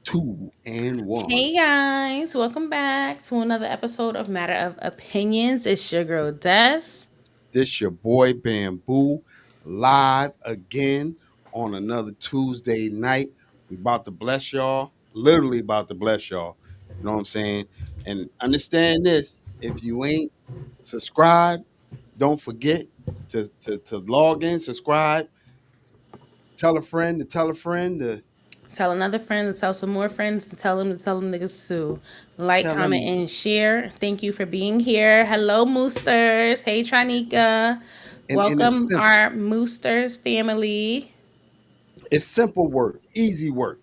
Two and one. Hey guys, welcome back to another episode of Matter of Opinions. It's your girl Des. This your boy Bamboo live again on another Tuesday night. We about to bless y'all. Literally about to bless y'all. You know what I'm saying? And understand this: if you ain't subscribed, don't forget to log in, subscribe, tell a friend to tell a friend to Tell another friend to tell some more friends to tell them niggas too. Like, tell comment, them. and share. Thank you for being here. Hello, Moosters. Hey, Tranika. And it's Welcome, simple. our Moosters family. It's simple work, easy work.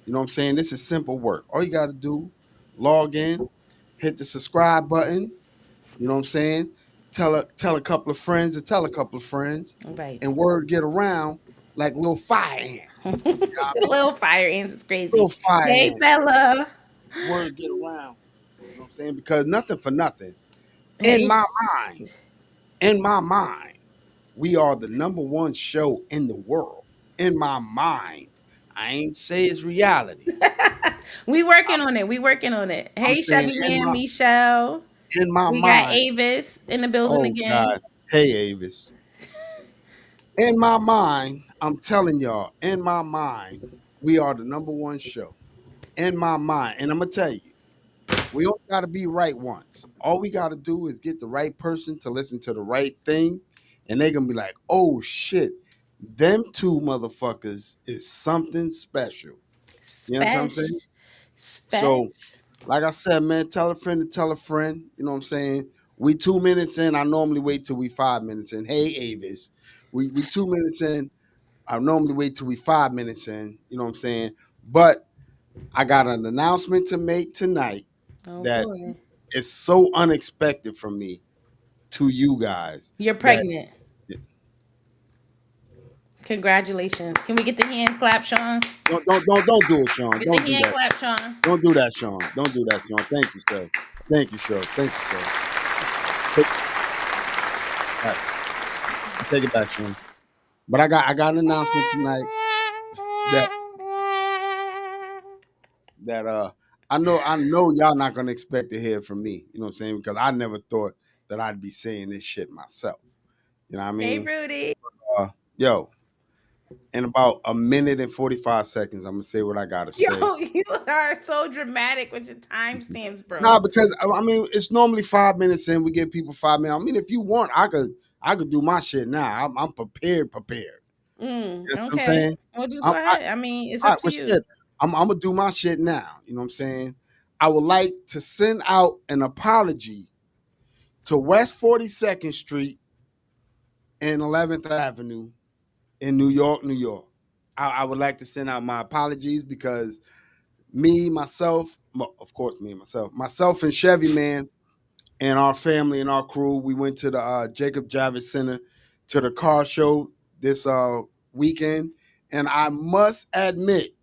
You know what I'm saying? This is simple work. All you got to do, log in, hit the subscribe button. You know what I'm saying? Tell a couple of friends to tell a couple of friends, Right. and word get around like little fire ants. You know what I mean? Little fire ants is crazy. Little fire Hey, ants. fella. Word get around. You know what I'm saying? Because nothing for nothing. In Hey. my mind, in my mind, we are the number one show in the world. In my mind, I ain't say it's reality. We working on it. We working on it. I'm Hey, saying Chevy Man, Michelle. in my We got mind. Avis in the building Oh again. God. Hey Avis. In my mind, I'm telling y'all, in my mind, we are the number one show. In my mind. And I'm gonna tell you, we don't gotta be right once. All we gotta do is get the right person to listen to the right thing, and they're gonna be like, oh shit, them two motherfuckers is something special. You know what I'm saying? Special. So Special. like I said, man, tell a friend to tell a friend. You know what I'm saying? We 2 minutes in. I normally wait till we 5 minutes in. Hey, Avis. We 2 minutes in. I normally wait till we 5 minutes in. You know what I'm saying? But I got an announcement to make tonight Oh that boy. is so unexpected from me to you guys You're that pregnant. Congratulations. Can we get the hand clap, Sean? don't do it, Sean. Get the Don't do hand that. clap, Sean. Don't do that, Sean. Don't do that, Sean. Thank you, sir. Thank you, sir. Thank you, sir. Take, all right, take it back, Sean. But I got an announcement tonight that that I know y'all not gonna expect to hear from me. You know what I'm saying? Because I never thought that I'd be saying this shit myself. You know what I Hey, mean? Rudy. Yo, in about a minute and 45 seconds, I'm gonna say what I gotta say. Yo, you are so dramatic with your timestamps, Nah, bro. because I mean it's normally 5 minutes in. We give people 5 minutes. I mean, if you want, I could do my shit now. I'm prepared. Prepared. You know what I'm Okay. saying? Well, just I'm, go I, ahead. I mean, it's all up right, to well, you. shit. I'm gonna do my shit now. You know what I'm saying? I would like to send out an apology to West 42nd Street and 11th Avenue in New York, New York. I would like to send out my apologies because me, myself, of course, me and myself and Chevy Man and our family and our crew, we went to the Jacob Javits Center to the car show this weekend, and I must admit,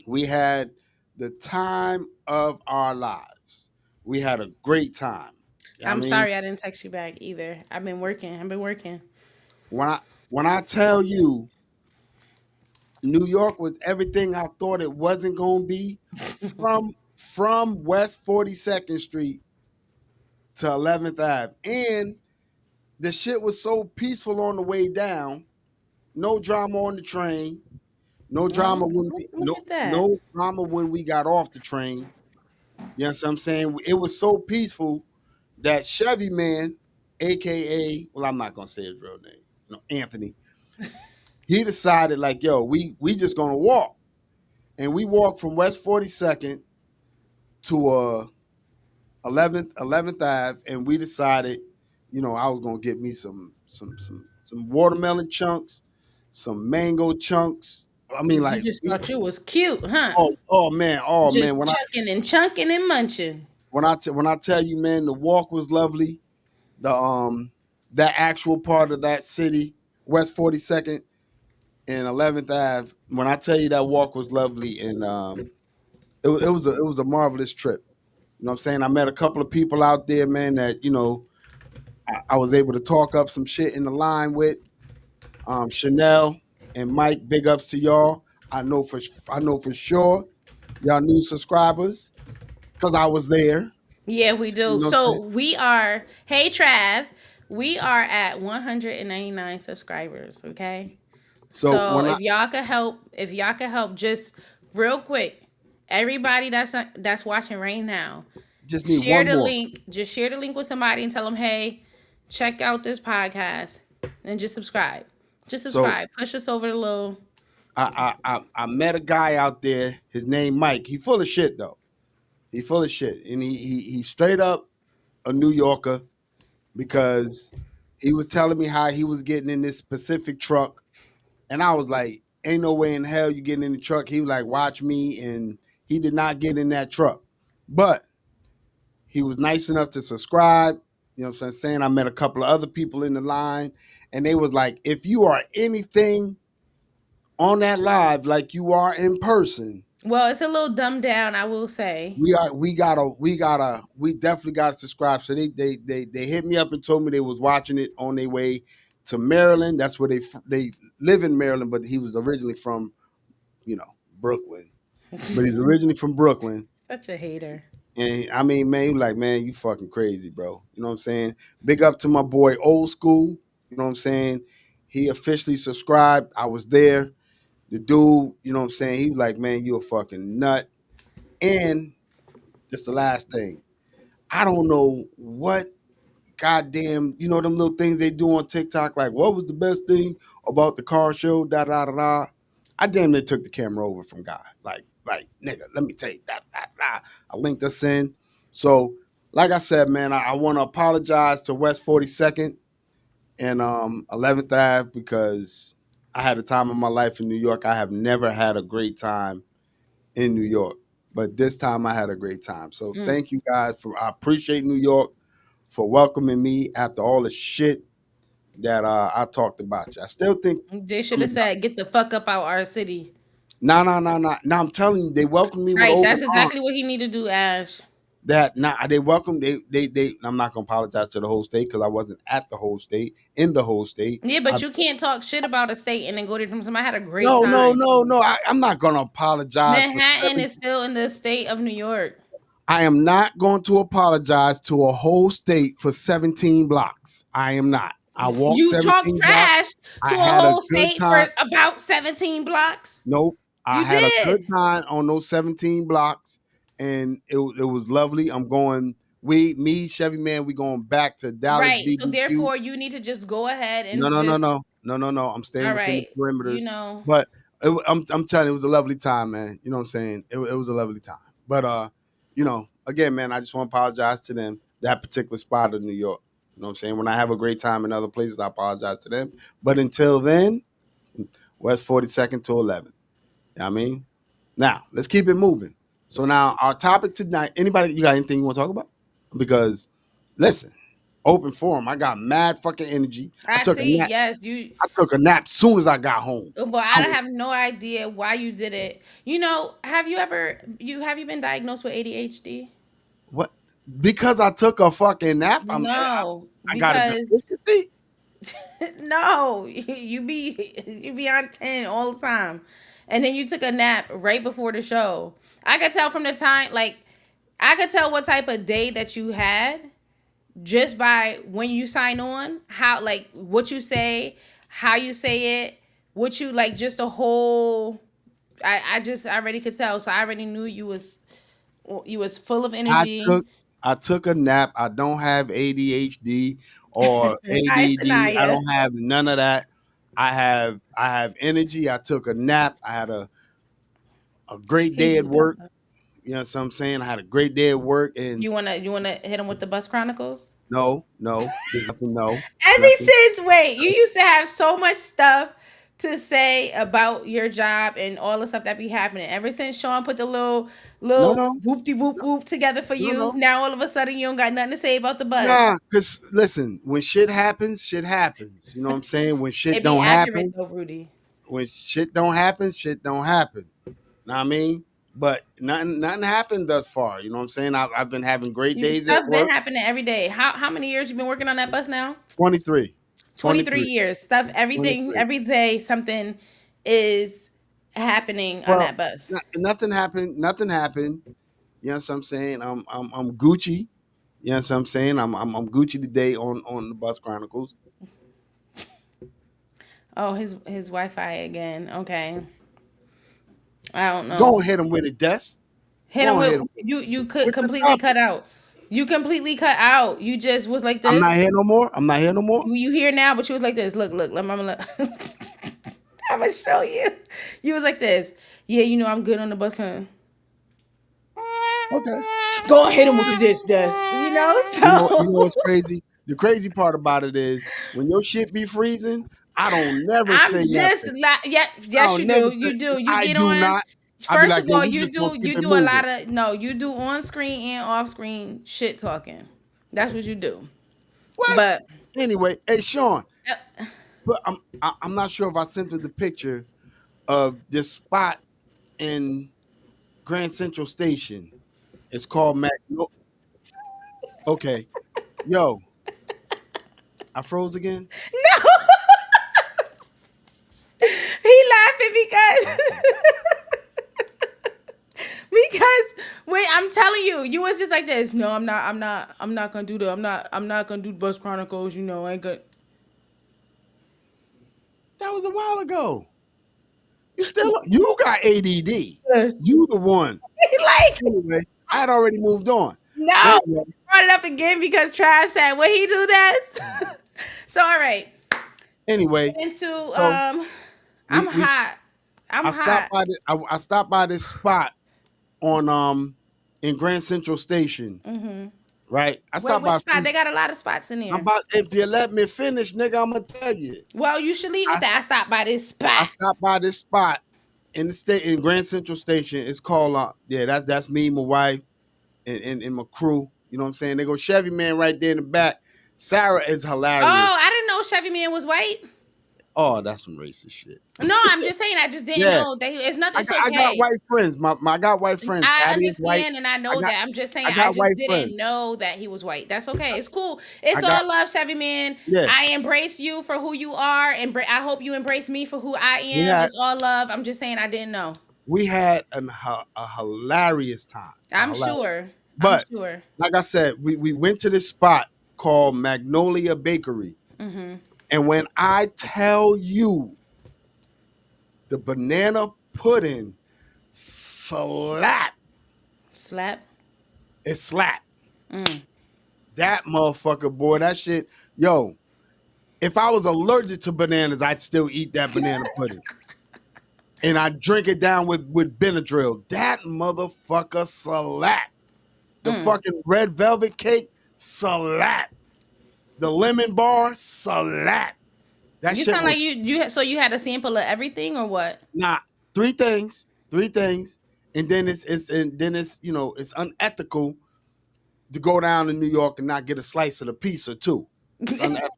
we had the time of our lives. We had a great time. You know what I I'm mean, sorry I didn't text you back either. I've been working. I've been working. when I tell you New York was everything I thought it wasn't going to be, from West 42nd Street to 11th Ave, and the shit was so peaceful on the way down. No drama on the train. No Oh, drama when we look no at that. no drama when we got off the train. You know what I'm saying? It was so peaceful that Chevy Man, aka, well, I'm not gonna say his real name, Anthony. He decided like, yo, we just gonna walk, and we walked from West 42nd to 11th Ave, and we decided, I was gonna get me some watermelon chunks, some mango chunks. I mean, You like just thought you was cute, huh? oh man, Just chucking and chunking and munching. when I tell you, man, the walk was lovely. The that actual part of that city, West 42nd and 11th Ave. When I tell you that walk was lovely, and it was a marvelous trip. You know what I'm saying? I met a couple of people out there, man, that I was able to talk up some shit in the line with. Chanel and Mike, big ups to y'all. I know for sure y'all new subscribers, because I was there. Yeah, we You do. know what I'm So saying? we are, hey Trav, we are at 199 subscribers, okay? So So when I if y'all could help just real quick, everybody that's watching right now, just need share one the more. link. Just share the link with somebody and tell them, "Hey, check out this podcast and just subscribe." Just So subscribe. Push us over the little. I met a guy out there. His name Mike. He full of shit though. He full of shit, and he straight up a New Yorker because he was telling me how he was getting in this specific truck, and I was like, "Ain't no way in hell you getting in the truck." He was like, "Watch me," and he did not get in that truck, but he was nice enough to subscribe. You know what I'm saying? I met a couple of other people in the line, and they was like, "If you are anything on that live like you are in person, Well, it's a little dumbed down, I will say. we definitely gotta subscribe." So they hit me up and told me they was watching it on their way to Maryland. That's where they live in Maryland, but he was originally from, you know, Brooklyn. But he's originally from Brooklyn. Such a hater. And I mean, man, he was like, "Man, you fucking crazy, bro." You know what I'm saying? Big up to my boy Old School. You know what I'm saying? He officially subscribed. I was there. The dude, you know what I'm saying? He was like, "Man, you a fucking nut." And just the last thing, I don't know what goddamn, you know, them little things they do on TikTok, like what was the best thing about the car show, da da da da. I damn near took the camera over from God. Like, nigga, let me tell you that. I linked us in. So, like I said, man, I want to apologize to West 42nd and 11th Ave because I had a time of my life in New York. I have never had a great time in New York, but this time I had a great time. So Mm. thank you guys I appreciate New York for welcoming me after all the shit that I talked about you. I still think They should some have of y'all, said, "Get the fuck up out our city." nah. Now I'm telling you, they welcomed me with Right. open That's arms. exactly what he need to do, Ash. That nah, they welcome they. I'm not gonna apologize to the whole state because I wasn't at the whole state in the whole state. Yeah, I but you can't talk shit about a state and then go to somebody had a great time. no. I'm not gonna apologize for Manhattan seven. is still in the state of New York. I am not going to apologize to a whole state for 17 blocks. I am not. I walked You talk 17 blocks. trash to I a had a whole good state time. for about 17 blocks. Nope. I You had a good did. time on those 17 blocks and it was lovely. I'm going, me, Chevy Man, we going back to Dallas Right. So BBQ. therefore you need to just go ahead No, and no, no, just no. No, no, no. I'm staying all within the right. You perimeters. know. But I'm telling you, it was a lovely time, man. You know what I'm saying? It was a lovely time. But you know, again, man, I just want to apologize to them, that particular spot of New York. You know what I'm saying? When I have a great time in other places, I apologize to them. But until then, West 42nd to 11th. You know what I mean? Now, let's keep it moving. So now our topic tonight, anybody, you got anything you want to talk about? Because listen, open forum, I got mad fucking energy. I see. Yes, you I took a nap as soon as I got home. but I have no idea why you did it. You know, have you been diagnosed with ADHD? What? Because I took a fucking nap. No, I got a because deficiency. no, you be on 10 all the time. And then you took a nap right before the show. I could tell from the time like I could tell what type of day that you had just by when you sign on, how like what you say, how you say it, what you like just the whole I already could tell. So I already knew you was full of I energy. took I took a nap. I don't have ADHD or I ADD. I Sanaya. don't have none of that. I have energy. I took a nap. I had a great He day at do that. work. You know what I'm saying? I had a great day at work and You wanna hit him with the Bus Chronicles? no, there's nothing, no, Ever nothing. since, wait, you used to have so much stuff to say about your job and all the stuff that be happening. Ever since Sean put the No, little no, whoop de whoop whoop together for you, no. now all of a sudden you don't got nothing to say about the bus. Nah, cause listen, when shit happens, shit happens. You know what I'm saying? When shit It be don't accurate happen, though, Rudy. when shit don't happen, shit don't happen. Know what I mean? But nothing happened thus far. You know what I'm saying? I've been having great You days at stuff been work. happening every day. How many years you been working on that bus now? 23, 23 years. Stuff everything 23. every day something is happening on Well, that bus? nothing happened. Nothing happened. You know what I'm saying? I'm Gucci. You know what I'm saying? I'm Gucci today on the Bus Chronicles. Oh, his Wi-Fi again. Okay. I don't Go know. and hit him with it, Des. Hit him Go and hit him you could with the completely topic. cut out. You completely cut out. You just was like I'm this. not here no more. I'm not here no more. You here now, but you was like this. Look, let mama look. I'm gonna show you. You was like this. Yeah, you know I'm good on the bus. Okay. Go and hit him with this. You know, You know so what's crazy? The crazy part about it is when your shit be freezing, I don't never I'm say just nothing. yeah, I yes don't you never do. say. You do. You I get do on. not. I'll be First like, of yo, all, we just gonna keep you it do a moving. lot of no, you do on screen and off screen shit talking. That's what you do. What? But Anyway, hey Sean, uh, but I'm not sure if I sent you the picture of this spot in Grand Central Station. It's called Okay, yo, I froze again. no, he laughing because because wait, I'm telling you, you was just like this. No, I'm not gonna do the. I'm not gonna do Bus Chronicles. You know, I ain't gonna. That was a while ago. You got ADD. Yes. You the one. Like Anyway, I had already moved on. But no, anyway, brought it up again because Trav said, "Would he do that?" So all right, anyway, get into so I'm we hot. I'm I stopped hot. by I stopped by this spot on in Grand Central Station, Hmm. right? I Wait, stopped which by. spot? They got a lot of spots in I'm there. about if you let me finish, nigga, I'm gonna tell you. Well, you should leave with I that. I stopped by this I spot. stopped by this spot in the state in Grand Central Station. It's called yeah, that's me, my wife, and my crew. You know what I'm saying? They go Chevy Man right there in the back. Sarah is Oh, hilarious. I didn't know Chevy Man was white. Oh, that's some racist shit. No, I'm just saying. I just didn't Yeah, know that it's nothing. It's I got okay. white friends. I got white friends. I Patty is white. understand and I I know got that. I'm just saying I I got just white didn't friends. know that he was white. That's okay. It's cool. It's I got all love, Chevy Man. yeah. I embrace you for who you are, and I hope you embrace me for who I We am. had It's all love. I'm just saying I didn't know. we had a hilarious time. I'm sure. I'm But sure. like I said, we went to this spot called Magnolia Bakery. Mm-hmm. And when I tell you the banana pudding slap, Slap. it slap. Mm. That motherfucker, boy, that shit, yo, if I was allergic to bananas, I'd still eat that banana pudding. And I drink it down with Benadryl. That motherfucker slap. The Mm. fucking red velvet cake slap. The lemon bar slap. That You shit sound like was you you had a sample of everything or what? not three things, and then it's you know it's unethical to go down to New York and not get a slice of the pizza too. It's unethical.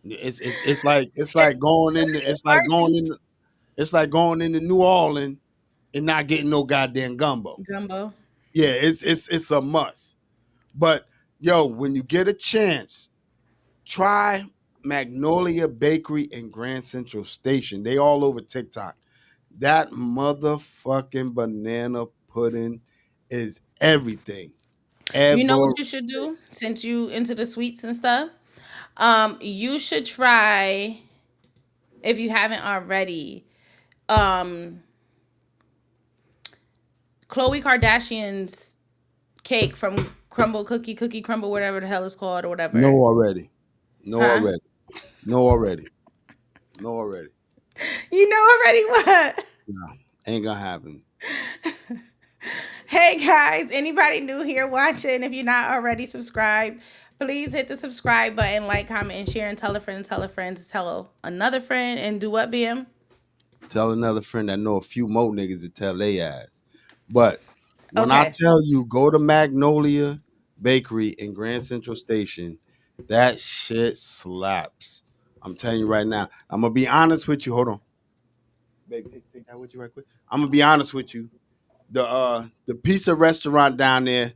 It's like going in it's like going into New Orleans and not getting no goddamn gumbo. Gumbo. Yeah, it's a must. But yo, when you get a chance, try Magnolia Bakery in Grand Central Station. They all over TikTok. That motherfucking banana pudding is everything. You know Ever. what you should do since you into the sweets and stuff? You should try if you haven't already. Um, Khloe Kardashian's cake from Cookie Crumble, whatever the hell it's called or No whatever. already. No Huh? already. No already. No already. You know already what? No. Ain't gonna happen. Hey guys, anybody new here watching? If you're not already subscribed, please hit the subscribe button, like, comment, and share, and tell a friend to tell another friend, and do what, BM? Tell another friend that know a few more niggas to tell they ass. But when I Okay. tell you go to Magnolia Bakery in Grand Central Station, that shit slaps. I'm telling you right now. I'm gonna be honest with you. Hold on. Babe, take that with you right quick. I'm gonna be honest with you. The pizza restaurant down there,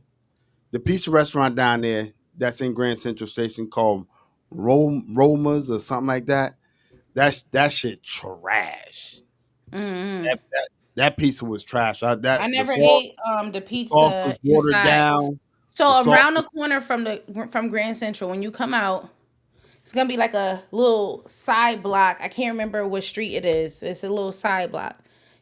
that's in Grand Central Station called Roma's or something like that. That shit trash. Mm. That pizza was trash. I The never sauce, ate the the sauce pizza was watered inside. down. The So sauce around the corner from Grand Central, when you come out, it's gonna be like a little side block. I can't remember what street it is. It's a little side block.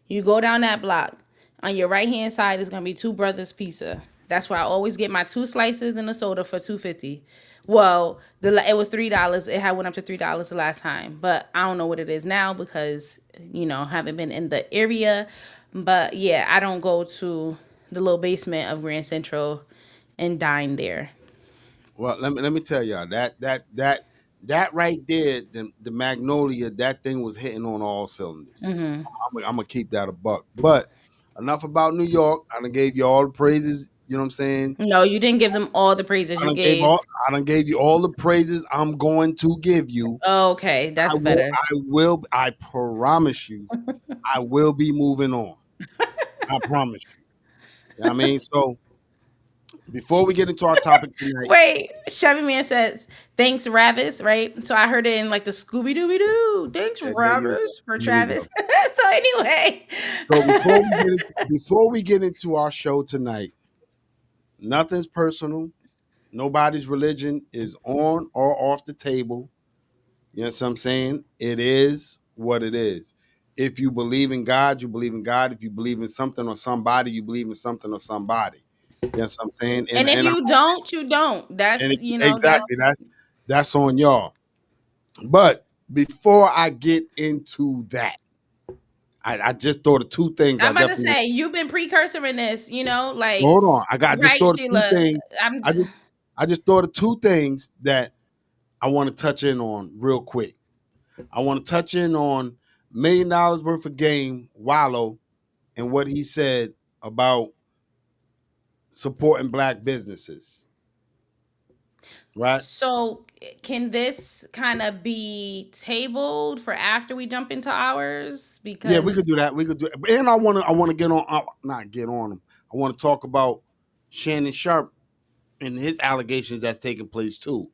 You go down that block. On your right hand side is gonna be Two Brothers Pizza. That's where I always get my 2 slices and a soda for $2.50. Well, it was $3. It had went up to $3 the last time, but I don't know what it is now because haven't been in the area. But yeah, I don't go to the little basement of Grand Central and dine there. Well, let me tell y'all that right there, the Magnolia, that thing was hitting on all cylinders. Hmm. I'm gonna keep that a buck. But enough about New York. I done gave you all the praises. You know what I'm saying? No, you didn't give them all the praises you gave. I done gave you all the praises I'm going to give you. Okay, I that's will. better. I promise you. I will be moving on. I promise you. You know what I mean? So before we get into our topic tonight, Wait, Chevy Man says, thanks, Ravis, right? So I heard it in like the Scooby Dooby Doo. Thanks, yeah, there you go. Ravis, for There you go. Travis. So anyway. So before we get into our show tonight, nothing's personal. Nobody's religion is on or off the table. You know what I'm saying? It is what it is. If you believe in God, you believe in God. If you believe in something or somebody, you believe in something or somebody. You know what I'm saying? And if you don't, you don't. And That's, it's, that's. exactly that's on y'all. But before I get into that, I just thought of two things. I'm I about to definitely say, you've been precursoring this, like, hold on. I just right, thought of two Sheila? things. I'm. I just thought of two things that I want to touch in on real quick. I want to touch in on $1 million worth of game, Wallow, and what he said about supporting black businesses. Right? So can this kind of be tabled for after we jump into ours? Yeah, we Because could do that. We could do it. And I want to get on not get on him. I want to talk about Shannon Sharp and his allegations that's taking place too.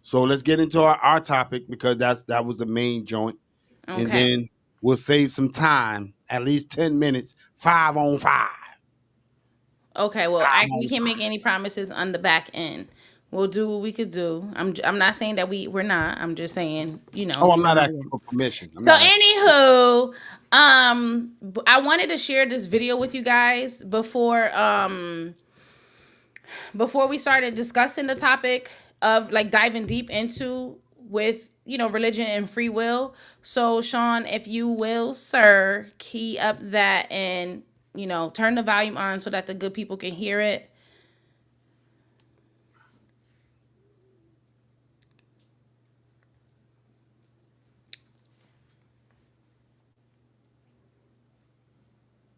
So let's get into our topic because that was the main joint. And okay. then we'll save some time, at least 10 minutes, 5-on-5. Okay, well, Five we on can't make any promises on the back end. We'll do what we could do. I'm not saying that we're not. I'm just saying, Oh, we I'm not might asking be. for permission. I'm So not asking. anywho, I wanted to share this video with you guys before we started discussing the topic of like diving deep into with religion and free will. So Sean, if you will, sir, key up that and turn the volume on so that the good people can hear it.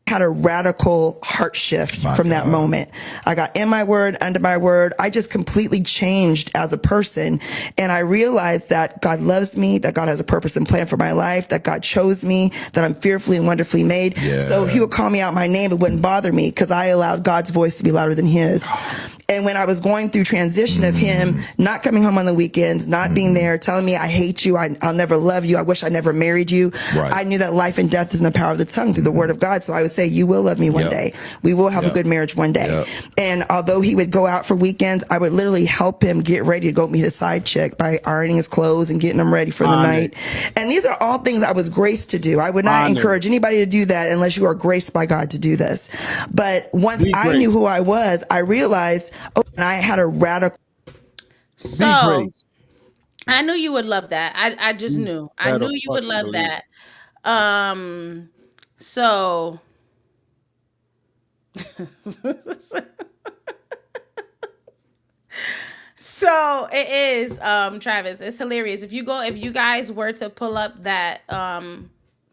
Had a radical heart shift from that moment. I got in my word, under my word. I just completely changed as a person. And I realized that God loves me, that God has a purpose and plan for my life, that God chose me, that I'm fearfully and wonderfully made. Yeah. So he would call me out my name. It wouldn't bother me because I allowed God's voice to be louder than his. And when I was going through transition of him not coming home on the weekends, not being there, telling me I hate you, I'll never love you, I wish I never married you, I knew that life and death is in the power of the tongue through the word of God. So I would say, you will love me one day. We will have a good marriage one day. And although he would go out for weekends, I would literally help him get ready to go meet a side chick by ironing his clothes and getting him ready for the night. And these are all things I was graced to do. I would not encourage anybody to do that unless you are graced by God to do this. But once I knew who I was, I realized, and I had a radical. So I knew you would love that. I just knew. I knew you would love that. So so it is Travis, it's hilarious. If you guys were to pull up that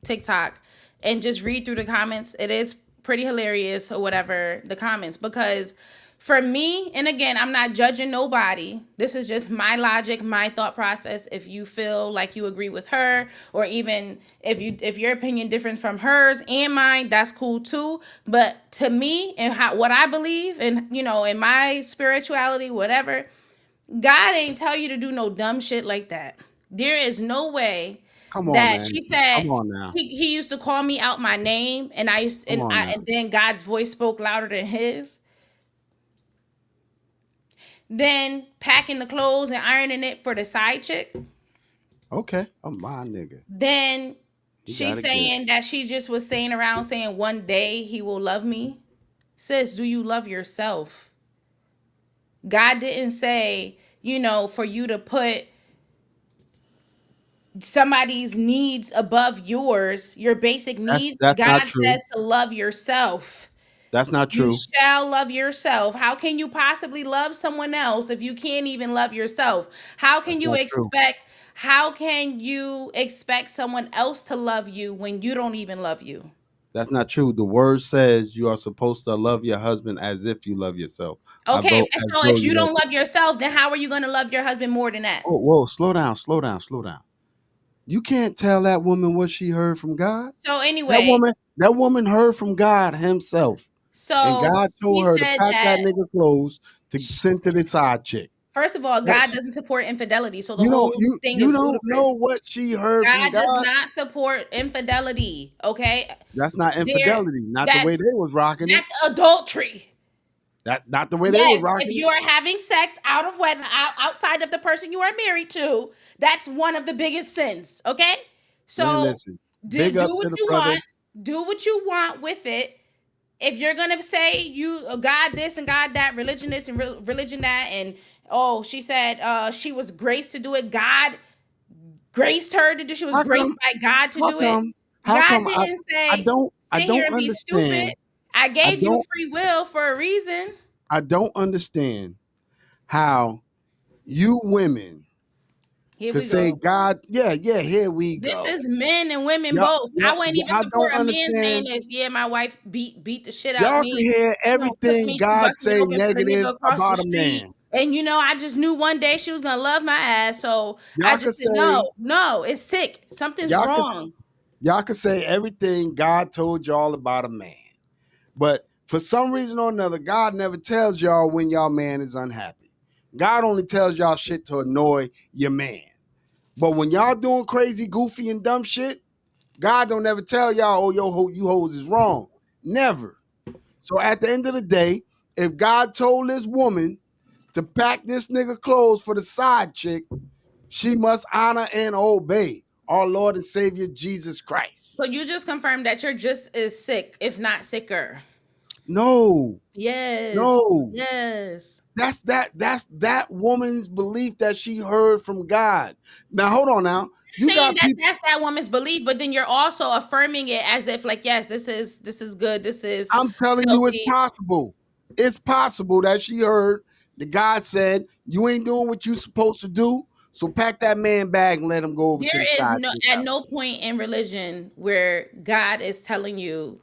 TikTok and just read through the comments, it is pretty hilarious or whatever the comments, because for me, and again, I'm not judging nobody. This is just my logic, my thought process. If you feel like you agree with her, or even if your opinion differs from hers and mine, that's cool too. But to me, and what I believe, and in my spirituality, whatever, God ain't tell you to do no dumb shit like that. There is no way Come on, that man. she said Come on now. he used to call me out my name, and Come on now. and then God's voice spoke louder than his. Then packing the clothes and ironing it for the side chick. Okay, I'm my nigga. Then You she's gotta saying that she just was staying around saying one day he will love me. Sis, do you love yourself? God didn't say, for you to put somebody's needs above yours, your basic needs. That's not God true. says to love yourself. That's not You true. shall love yourself. How can you possibly love someone else if you can't even love yourself? How can That's you not true. expect someone else to love you when you don't even love you? That's not true. The word says you are supposed to love your husband as if you love yourself. Okay, As so though if you you love. don't love yourself, then how are you going to love your husband more than that? Oh, whoa, slow down, slow down, slow down. You can't tell that woman what she heard from God. So anyway, That woman heard from God himself. And so God told he her to said pack that that, nigga clothes to send to the side chick. first of all, God doesn't support infidelity. So the whole thing You is don't know ludicrous. what she heard from God does God. not support infidelity. Okay, That's not there. infidelity. Not the way That's they was rocking it. that's adultery. That not the way they was Yes, if rocking you it. are having sex outside of the person you are married to, that's one of the biggest sins. Okay, Man, so listen. do Big up what to the you brother. want. Do what you want with it. If you're gonna say you God this and God that, religion this and religion that, and she said she was graced to do it. God graced her to do. She was How graced come? by God to How do it. come? How God come didn't say I sit here don't and be stupid. understand. I I gave you don't free will for a reason. I don't understand how you women Here could we say, go. God, yeah, here we This go. is men and women both. I wouldn't even Y'all support don't a man saying understand. this. Yeah, my wife beat the shit out Y'all can me. hear Took everything me. She God busted it say open for the nigga negative across the about a street. man. And I just knew one day she was gonna love my ass. So I Y'all could just said, say, no, it's sick. Something's y'all could wrong. y'all could say everything God told y'all about a man. But for some reason or another, God never tells y'all when y'all man is unhappy. God only tells y'all shit to annoy your man. But when y'all doing crazy, goofy, and dumb shit, God don't ever tell y'all, oh, you hoes is wrong. Never. So at the end of the day, if God told this woman to pack this nigga clothes for the side chick, she must honor and obey our Lord and Savior Jesus Christ. So you just confirmed that you're just as sick, if not sicker. No, Yes. no. Yes. That's that woman's belief that she heard from God. Now hold on now. You Saying got that people. that's that woman's belief, but then you're also affirming it as if like, yes, this is good. This is I'm telling you, it's healthy. possible. It's possible that she heard the God said, you ain't doing what you supposed to do. So pack that man bag and let him go over to the There is side. at no point in religion where God is telling you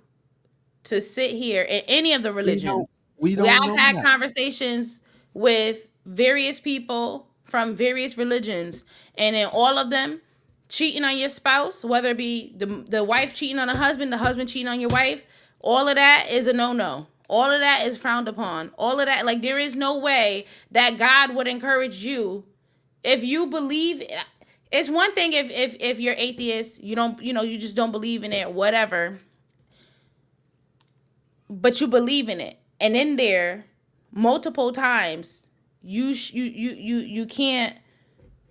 to sit here in any of the religions. We don't I've know had that. conversations with various people from various religions, and in all of them, cheating on your spouse, whether it be the wife cheating on the husband cheating on your wife, all of that is a no. All of that is frowned upon. All of that, like, there is no way that God would encourage you if you believe. It's one thing if you're atheist, you don't, you just don't believe in it, whatever, but you believe in it, and in there multiple times you can't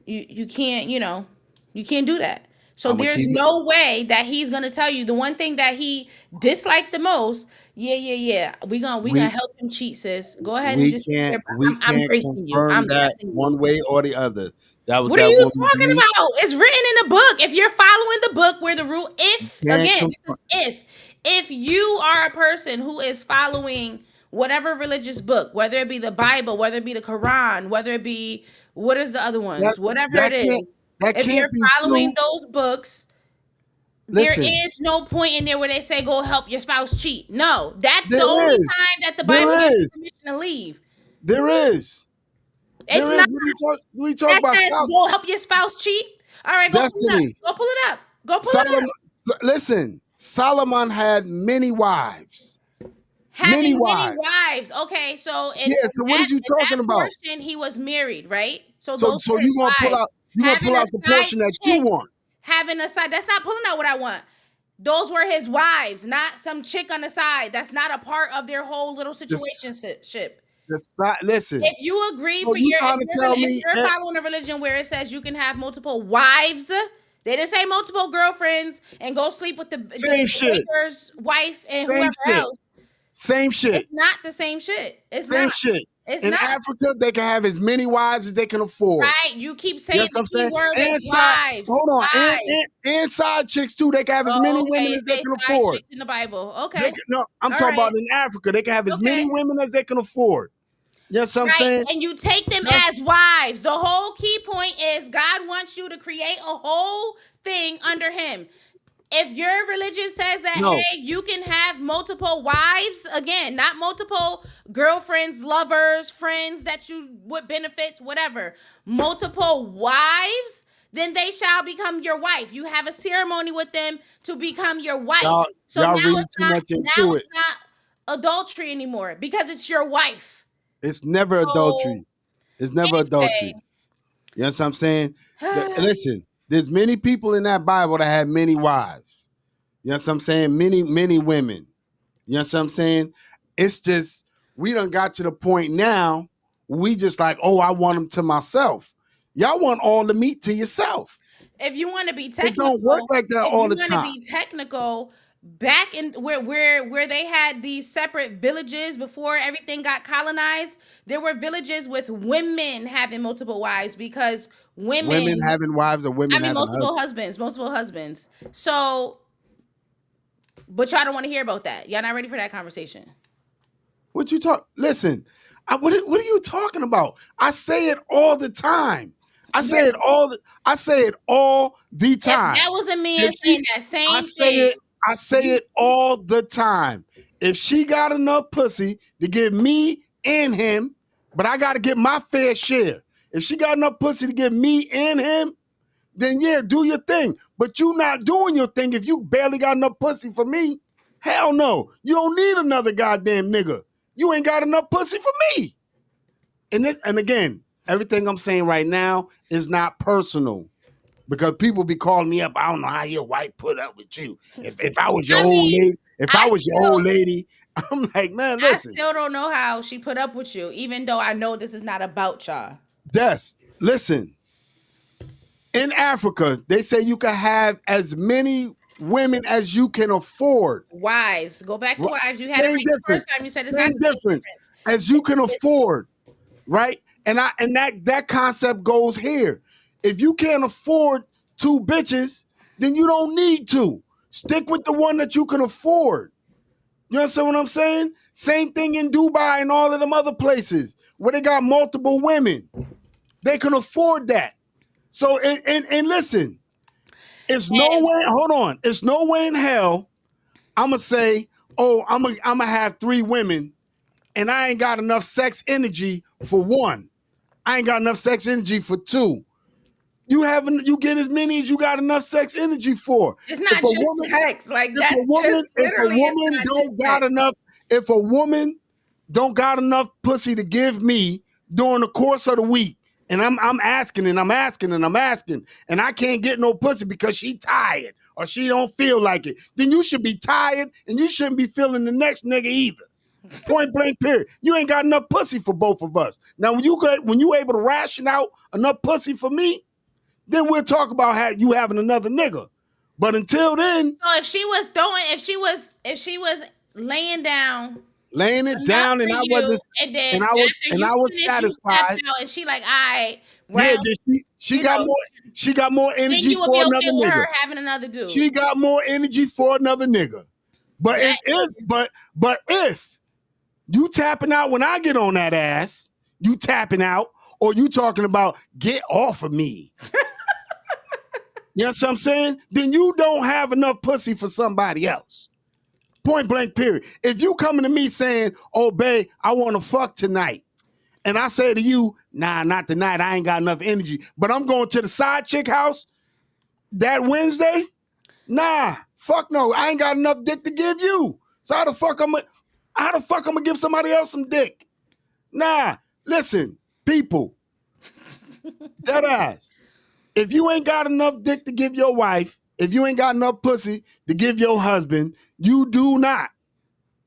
you can't do that. So I'm gonna there's keep it. no way that he's gonna tell you the one thing that he dislikes the most. Yeah, we gonna We help him cheat, sis. Go ahead and we just sit can't there. we I'm can't bracing you. confirm I'm that blessing you. one way or the other. That was What are that you woman's talking belief. about? It's written in the book. If you're following the book where the rule, if Can't again, confirm. this is if you are a person who is following whatever religious book, whether it be the Bible, whether it be the Quran, whether it be what is the other ones, whatever it is, That if you're can't be following true. those books, there Listen, is no point in there where they say go help your spouse cheat. No, that's the there only is. time that the Bible There gives you is. permission to leave. There is. It's There not is. We talk that about says go help your spouse cheat. All right, go pull it up. destiny. Go pull it up. Go pull it Solomon, up. listen, Solomon had many wives. Many Having many wives. wives. Okay, so Yeah, so what are you in that talking about? portion, he was married, right? So So those were his you gonna wives. pull out Having a the side portion that you chick, want. having a side. That's not pulling out what I want. Those were his wives, not some chick on the side. That's not a part of their whole little situationship. Listen. If you agree So for you your, trying to tell me if you're following a religion where it says you can have multiple wives, they didn't say multiple girlfriends and go sleep with the baker's wife and whoever else. Same shit. It's not the same shit. It's same not. Shit. It's in not. Africa, they can have as many wives as they can afford. Right. You keep saying Yes, I'm saying. word And wives. Hold on. Wives. And side chicks too. They can have as many women as they can afford. In the Bible. Okay. No, I'm talking about in Africa. They can have as many women as they can afford. Yes, I'm saying. And you take them as wives. The whole key point is God wants you to create a whole thing under him. If your religion says that, hey, you can have multiple wives, again, not multiple girlfriends, lovers, friends that you would benefits, whatever, multiple wives, then they shall become your wife. You have a ceremony with them to become your wife. Y'all now reading it's too much into it. It's not adultery anymore because it's your wife. It's never adultery. It's never adultery. You know what I'm saying? Listen. There's many people in that Bible that had many wives. You know what I'm saying? Many women. You know what I'm saying? It's just, we done got to the point now, we just like, oh, I want them to myself. Y'all want all the meat to yourself. If you want to be technical, it don't work like that all the time. If you want to be technical, back in where they had these separate villages before everything got colonized, there were villages with women having multiple wives because women having wives or women having multiple husbands. So, but y'all don't want to hear about that. Y'all not ready for that conversation. What you talk? Listen, what are you talking about? I say it all the time. I say it all the time. If that was a man saying that same thing. I say it all the time. If she got enough pussy to give me and him, but I got to get my fair share. If she got enough pussy to give me and him, then yeah, do your thing. But you not doing your thing if you barely got enough pussy for me. Hell no. You don't need another goddamn nigga. You ain't got enough pussy for me. And again, everything I'm saying right now is not personal. Because people be calling me up. I don't know how your wife put up with you. If I was your old lady, I'm like, man, listen. I still don't know how she put up with you, even though I know this is not about y'all. Yes, listen. In Africa, they say you can have as many women as you can afford. Wives. Go back to wives. You had it right the first time. You said it's not the difference. As you can afford, right? And that concept goes here. If you can't afford 2 bitches, then you don't need to. Stick with the one that you can afford. You understand what I'm saying? Same thing in Dubai and all of them other places where they got multiple women. They can afford that. So, and listen, it's no way, hold on. It's no way in hell I'm going to say, oh, I'm going to have 3 women and I ain't got enough sex energy for 1. I ain't got enough sex energy for 2. You get as many as you got enough sex energy for. It's not just sex. Like that's if a woman don't got enough pussy to give me during the course of the week, and I'm asking and I can't get no pussy because she tired or she don't feel like it, then you should be tired and you shouldn't be feeling the next nigga either. Point blank, period. You ain't got enough pussy for both of us. Now, when you able to ration out enough pussy for me, then we'll talk about you having another nigga. But until then, so if she was laying it down, and I wasn't, and I was satisfied, and she like, all right, well, yeah, she got more energy for another nigga. Her having another dude. She got more energy for another nigga. But if you tapping out when I get on that ass, you tapping out, or you talking about get off of me. You know what I'm saying? Then you don't have enough pussy for somebody else. Point blank, period. If you coming to me saying, oh, babe, I want to fuck tonight. And I say to you, nah, not tonight. I ain't got enough energy. But I'm going to the side chick house that Wednesday. Nah, fuck no. I ain't got enough dick to give you. So how the fuck I'm gonna give somebody else some dick? Nah, listen, people. Dead ass. If you ain't got enough dick to give your wife, if you ain't got enough pussy to give your husband, you do not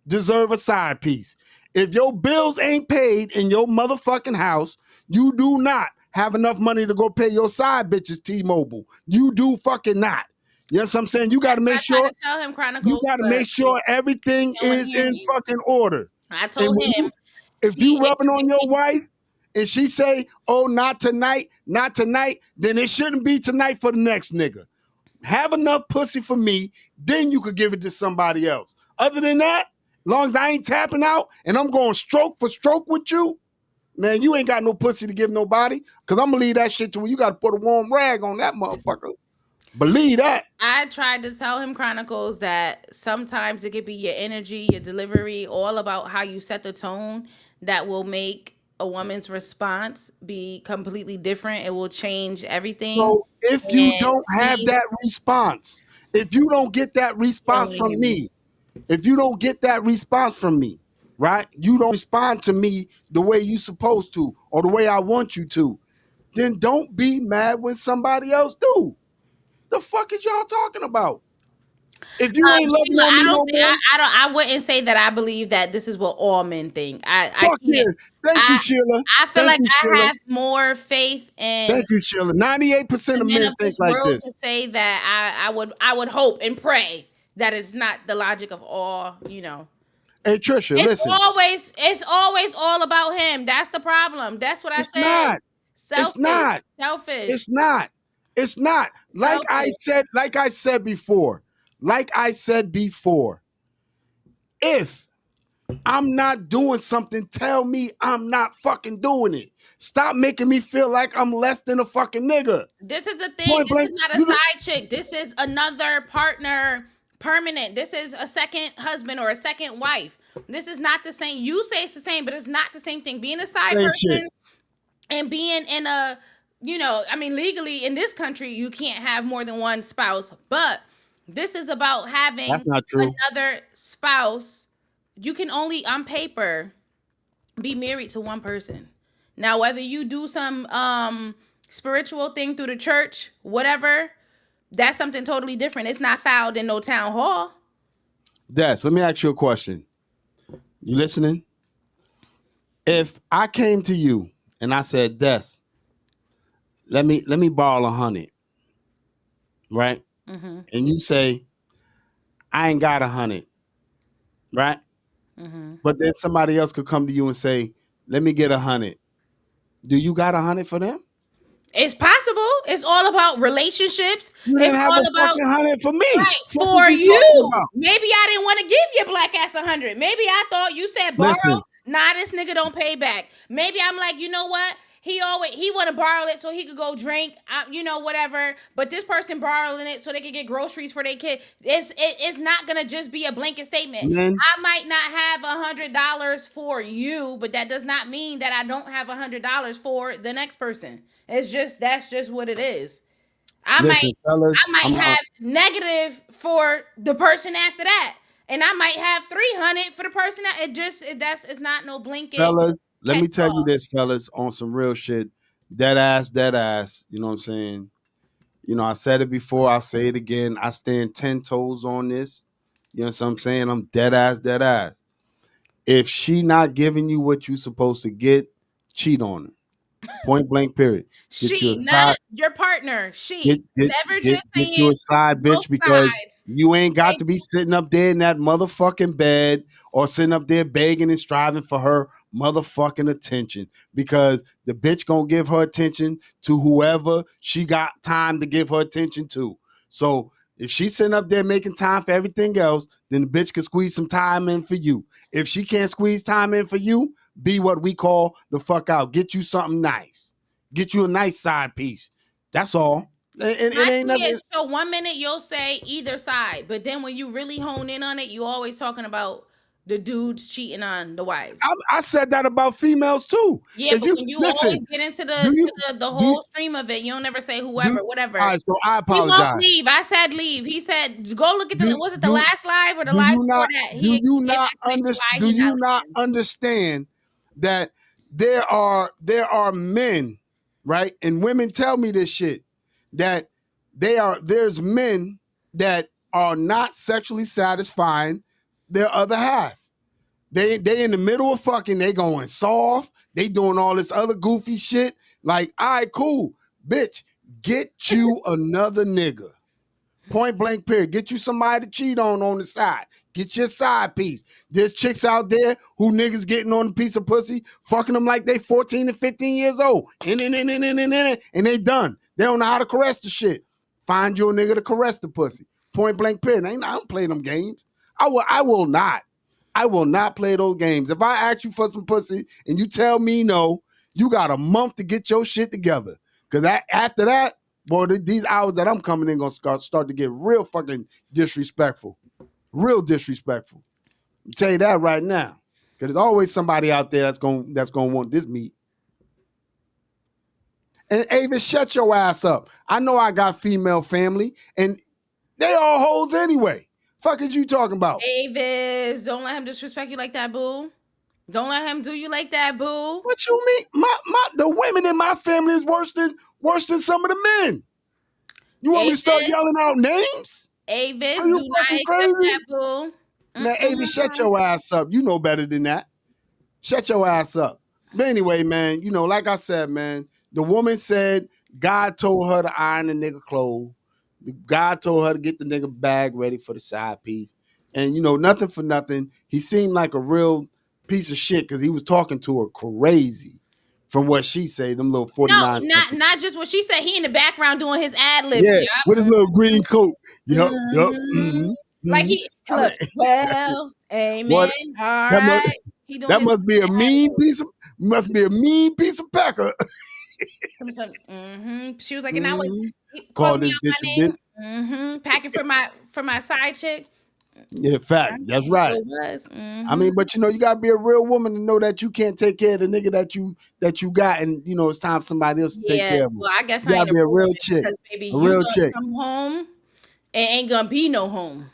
deserve a side piece. If your bills ain't paid in your motherfucking house, you do not have enough money to go pay your side bitches T-Mobile. You do fucking not. You know what I'm saying? You got to make I sure. tried to tell him, Chronicles. You got to make sure everything is in fucking order. I told him. If you rubbing on your wife and she say, "Oh, not tonight," then it shouldn't be tonight for the next nigga. Have enough pussy for me, then you could give it to somebody else. Other than that, long as I ain't tapping out and I'm going stroke for stroke with you, man, you ain't got no pussy to give nobody. Cause I'm gonna leave that shit to where you got to put a warm rag on that motherfucker. Believe that. I tried to tell him, Chronicles, that sometimes it could be your energy, your delivery, all about how you set the tone that will make a woman's response be completely different. It will change everything. So if you don't have that response, if you don't get that response from me, right? You don't respond to me the way you supposed to or the way I want you to, then don't be mad when somebody else do. The fuck is y'all talking about? If you ain't loving on me no more, I wouldn't say that I believe that this is what all men think. I fuck yeah. can't. Thank you, Sheila. I feel Thank like you, I Sheila. have more faith in Thank you, Sheila. 98% of men think like this. To say that I would hope and pray that it's not the logic of all, you know. Hey Trisha, It's listen. It's always all about him. That's the problem. That's what I said. Not. Selfish. It's not. Selfish. It's not. It's not. Like I said before, if I'm not doing something, tell me I'm not fucking doing it. Stop making me feel like I'm less than a fucking nigga. This is the thing. This is not a side chick. This is another partner, permanent. This is a second husband or a second wife. This is not the same. You say it's the same, but it's not the same thing. Being a side person and being in a, you know, I mean, legally in this country, you can't have more than one spouse. But this is about having another spouse. You can only, on paper, be married to one person. Now, whether you do some spiritual thing through the church, whatever, that's something totally different. It's not filed in no town hall. Des, let me ask you a question. You listening? If I came to you and I said, Des, let me borrow 100, right? Mm-hmm. And you say, I ain't got 100, right? Mm-hmm. But then somebody else could come to you and say, let me get 100. Do you got 100 for them? It's possible. It's all about relationships. You didn't have a fucking 100 for me. Right, for you. Maybe I didn't want to give your black ass 100. Maybe I thought you said borrow. Listen. Nah, this nigga don't pay back. Maybe I'm like, you know what? He want to borrow it so he could go drink, you know, whatever. But this person borrowing it so they can get groceries for their kid. It's not gonna just be a blanket statement. I might not have $100 for you, but that does not mean that I don't have $100 for the next person. That's just what it is. I might have negative for the person after that. And I might have 300 for the person that it's not no blanket. Fellas, let me tell you this, fellas, on some real shit. Dead ass. You know what I'm saying? You know, I said it before, I'll say it again. I stand 10 toes on this. You know what I'm saying? I'm dead ass. If she not giving you what you supposed to get, cheat on her. Point blank, period. Not your partner. Get you a side bitch because you ain't got to be sitting up there in that motherfucking bed or sitting up there begging and striving for her motherfucking attention, because the bitch gonna give her attention to whoever she got time to give her attention to. So if she's sitting up there making time for everything else, then the bitch can squeeze some time in for you. If she can't squeeze time in for you, be what we call the fuck out. Get you something nice. Get you a nice side piece. That's all. It ain't nothing. So 1 minute you'll say either side, but then when you really hone in on it, you always talking about the dudes cheating on the wives. I said that about females too. Yeah, but when you always get into the whole stream of it, you don't ever say whoever, whatever. All right, so I apologize. He won't leave. I said leave. He said go look at was it the last live or the live before that? Do you not understand that there are men, right? And women tell me this shit, that there's men that are not sexually satisfying their other half. They in the middle of fucking, they going soft, they doing all this other goofy shit. Like, all right, cool. Bitch, get you another nigga. Point blank period. Get you somebody to cheat on the side. Get your side piece. There's chicks out there who niggas getting on a piece of pussy, fucking them like they 14 and 15 years old. And they done. They don't know how to caress the shit. Find you a nigga to caress the pussy. Point blank period. I don't play them games. I will not. I will not play those games. If I ask you for some pussy and you tell me no, you got a month to get your shit together. Because after that, boy, these hours that I'm coming in gonna start to get real fucking disrespectful. Real disrespectful. I'll tell you that right now. Because there's always somebody out there that's gonna want this meat. And Avis, shut your ass up. I know I got female family, and they all hoes anyway. Fuck is you talking about? Avis, don't let him disrespect you like that, boo. Don't let him do you like that, boo. What you mean? The women in my family is worse than some of the men. You want me to start yelling out names? Avis, Are you do not fucking accept crazy? that, boo. Now, Avis, shut your ass up. You know better than that. Shut your ass up. But anyway, man, you know, like I said, man, the woman said God told her to iron the nigga clothes. God told her to get the nigga bag ready for the side piece. And, you know, nothing for nothing. He seemed like a real piece of shit because he was talking to her crazy from what she said, them little 49. No, not just what she said. He in the background doing his ad libs. Yeah, with his little green coat. Yep. Like he, look, well, amen. What? All That right. That must be a mean piece of pecker. She was like, and I was called this bitch a bitch. Packing for my side chick. Yeah, fact. That's right. It was. I mean, but you know, you gotta be a real woman to know that you can't take care of the nigga that you got, and you know it's time for somebody else to take care of him. Well, I guess you I ain't gotta be a real chick. Baby, a real chick. Come home, and ain't gonna be no home.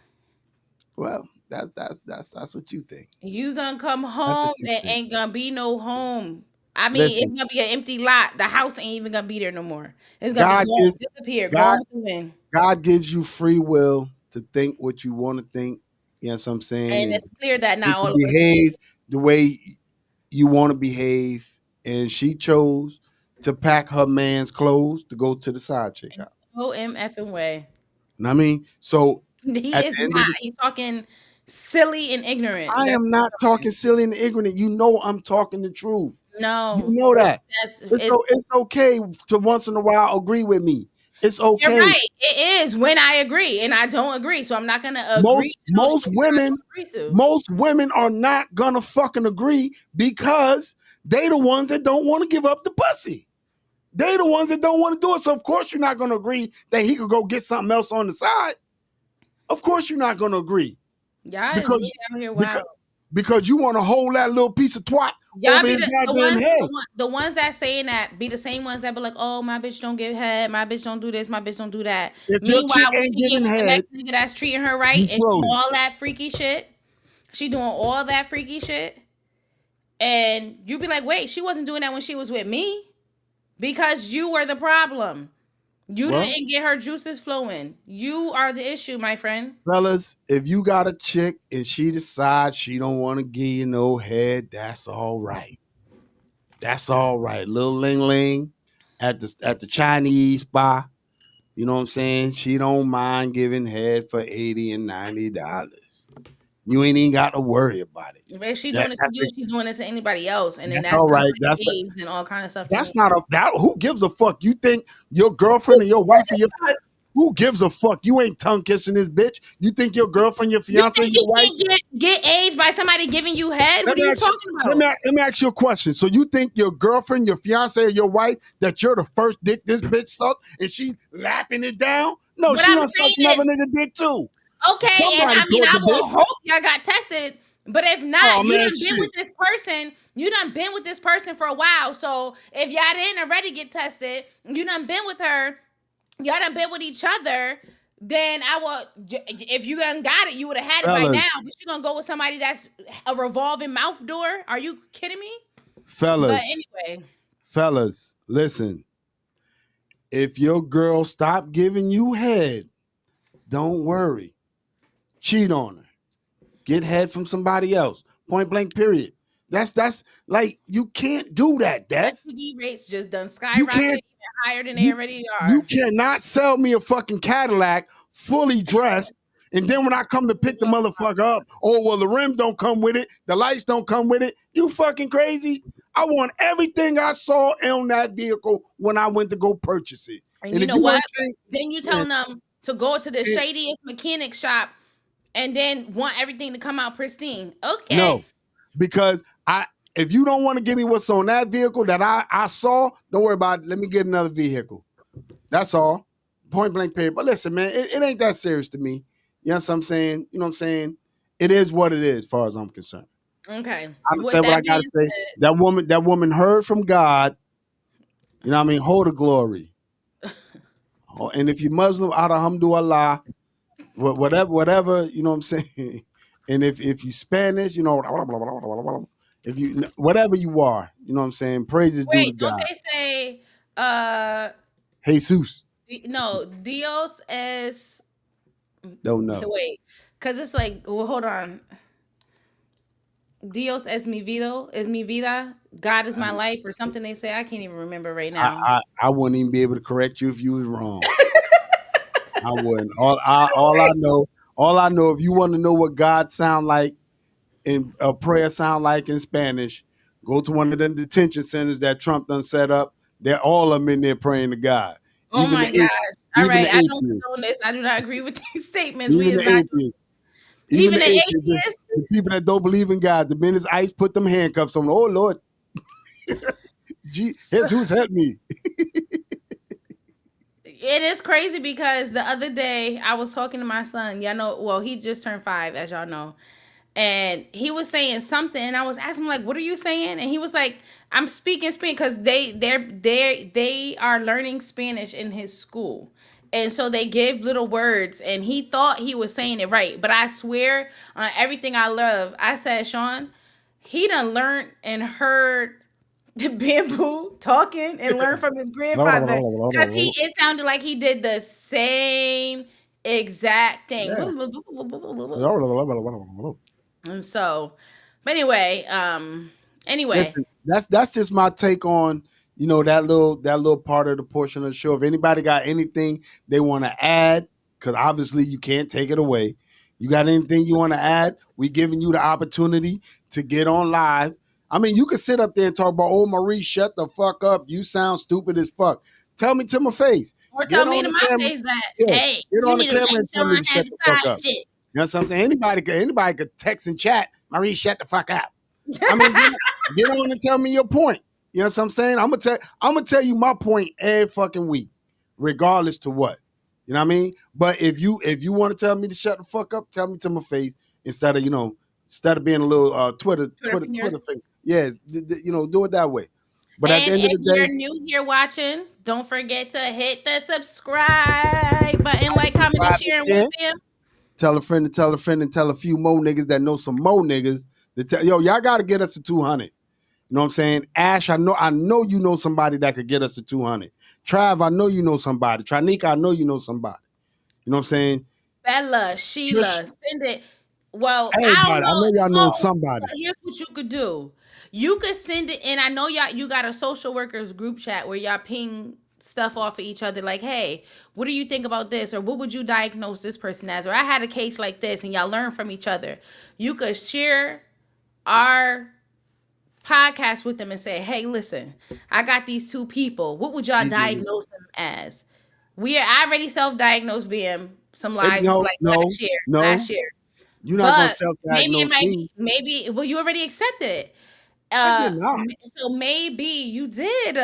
Well, that's what you think. You gonna come home and ain't gonna be no home. I mean, it's gonna be an empty lot. The house ain't even gonna be there no more. It's gonna disappear. Gone with the wind. God gives you free will to think what you want to think. You know what I'm saying? And it's clear that not all of us behave the way you want to behave. And she chose to pack her man's clothes to go to the side chick out. OMFing way. I mean, so he is not. He's talking silly and ignorant. I am not talking silly and ignorant. You know I'm talking the truth. No. You know that. It's okay to once in a while agree with me. It's okay. You're right. It is when I agree, and I don't agree, so I'm not gonna agree. Most women are not gonna fucking agree because they the ones that don't want to give up the pussy. They the ones that don't want to do it. So of course you're not gonna agree that he could go get something else on the side. Of course you're not gonna agree. Yeah, because you want to hold that little piece of twat over his goddamn head. The ones that saying that be the same ones that be like, oh, my bitch don't give head, my bitch don't do this, my bitch don't do that. If your chick ain't giving head, the next nigga that's treating her right and doing all that freaky shit. She doing all that freaky shit. And you be like, wait, she wasn't doing that when she was with me. Because you were the problem. You didn't get her juices flowing. You are the issue, my friend. Fellas, if you got a chick and she decides she don't want to give you no head, that's all right. That's all right. Little ling ling at the Chinese spa. You know what I'm saying? She don't mind giving head for $80 and $90. You ain't even got to worry about it. If she's doing it to you, she's doing it to anybody else, and then that's all right. That's and all kind of stuff. That's not who gives a fuck? You think your girlfriend or your wife or your who gives a fuck? You ain't tongue kissing this bitch. You think your girlfriend, your fiance, your wife get aged by somebody giving you head? What are you talking about? Let me ask you a question. So you think your girlfriend, your fiance, or your wife that you're the first dick this bitch sucked and she lapping it down? No, she done sucked another nigga dick too. Okay, and I mean, I will hope y'all got tested. But if not, you done been with this person. You done been with this person for a while. So if y'all didn't already get tested, you done been with her. Y'all done been with each other. Then I will. If you done got it, you would have had it by now. But you gonna go with somebody that's a revolving mouth door? Are you kidding me? Fellas. But anyway, fellas, listen. if your girl stop giving you head, don't worry. Cheat on her. Get head from somebody else. Point blank, period. That's like, you can't do that. That's STD rates just done you skyrocketed can't even higher than they you, already you are. cannot sell me a fucking Cadillac fully dressed. And then when I come to pick the motherfucker up, oh, well, the rims don't come with it. The lights don't come with it. You fucking crazy? I want everything I saw on that vehicle when I went to go purchase it. And And you if know you what? want to Then you yeah, telling them to go to the yeah, shadiest mechanic shop and then want everything to come out pristine. no, Okay. because if you don't want to give me what's on that vehicle that I saw, don't worry about it. Let me get another vehicle. That's all. Point blank period. But listen, man, it ain't that serious to me. You know what I'm saying? You know what I'm saying? It is what it is, as far as I'm concerned. Okay. I With said what that I gotta being say. said, That woman heard from God. You know what I mean? Hold the glory. Oh, and if you're Muslim, alhamdulillah, whatever, you know what I'm saying? And if you Spanish, you know, if you whatever you are, you know what I'm saying? Praise is due to wait, don't God. they say uh Jesus. no, Dios es Don't know. wait, because it's like, well, hold on. Dios es mi vida. God is my life, or something they say. I can't even remember right now. I wouldn't even be able to correct you if you was wrong. I wouldn't. All I know, if you want to know what God sound like and a prayer sound like in Spanish, go to one of them detention centers that Trump done set up. They're all of them in there praying to God. Oh Even my the gosh. All even the right. I don't atheists. condone this. I do not agree with these statements. We Even is the not atheists. Even even the the atheists. atheists. The people that don't believe in God. The minute ICE put them handcuffs on, oh Lord, Jesus help me. It is crazy because the other day I was talking to my son. Y'all know, well, he just turned 5, as y'all know. And he was saying something, and I was asking him, like, what are you saying? And he was like, I'm speaking Spanish, because they are learning Spanish in his school. And so they give little words, and he thought he was saying it right. But I swear on everything I love, I said, Sean, he done learned and heard the Bamboo talking and learned from his grandfather, because it sounded like he did the same exact thing. Yeah. And so, but anyway, Listen, that's just my take on, you know, that little part of the portion of the show. If anybody got anything they want to add, because obviously you can't take it away. You got anything you want to add? We giving you the opportunity to get on live. I mean, you can sit up there and talk about, oh, Marie, shut the fuck up. You sound stupid as fuck. Tell me to my face. or tell Get me on to the my camera. face that, Yeah, hey, get you on the need to let camera and tell me Sean to have shut his the fuck side up. shit. You know what I'm saying? Anybody could text and chat. Marie, shut the fuck up. I mean, get on and tell me your point. You know what I'm saying? I'm gonna tell you my point every fucking week, regardless to what. You know what I mean? But if you want to tell me to shut the fuck up, tell me to my face instead of being a little Twitter Fingers. thing. Yeah, do it that way. But at the And end of if the you're day, new here watching, don't forget to hit the subscribe button, like, comment, and share, and with them. tell a friend to tell a friend and tell a few more niggas that know some more niggas that tell y'all gotta get us to 200. You know what I'm saying? Ash, I know you know somebody that could get us to 200. Trav, I know you know somebody. Tranika, I know you know somebody. You know what I'm saying? Bella, Trish, Sheila, send it. Well, I don't everybody, I know. know y'all know Oh, somebody. here's what you could do. You could send it, and I know you got a social workers group chat where y'all ping stuff off of each other, like, hey, what do you think about this? Or what would you diagnose this person as? Or I had a case like this, and y'all learn from each other. You could share our podcast with them and say, hey, listen, I got these two people. What would y'all diagnose them as? I already self-diagnosed being some lives No, like no, last no. year. You're not gonna But maybe it self-diagnose might me. be, maybe, well, you already accepted it. I did not. So maybe you did.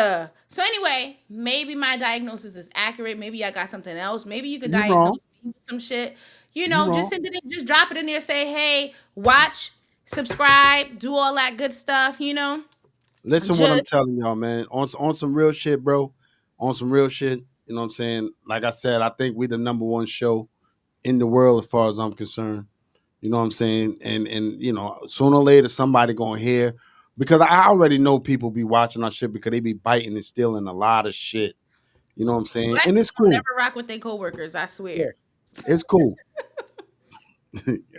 So anyway, maybe my diagnosis is accurate. Maybe I got something else. Maybe you could You wrong. diagnose me with some shit. You Just wrong. send it in, just drop it in there. Say, hey, watch, subscribe, do all that good stuff. Listen what I'm Just telling y'all, man. On some real shit, bro. On some real shit. You know what I'm saying? Like I said, I think we the number one show in the world as far as I'm concerned. You know what I'm saying? And sooner or later somebody gonna hear, because I already know people be watching our shit because they be biting and stealing a lot of shit. You know what I'm saying? Black And it's people cool. never rock with their coworkers. I Yeah, swear. it's cool.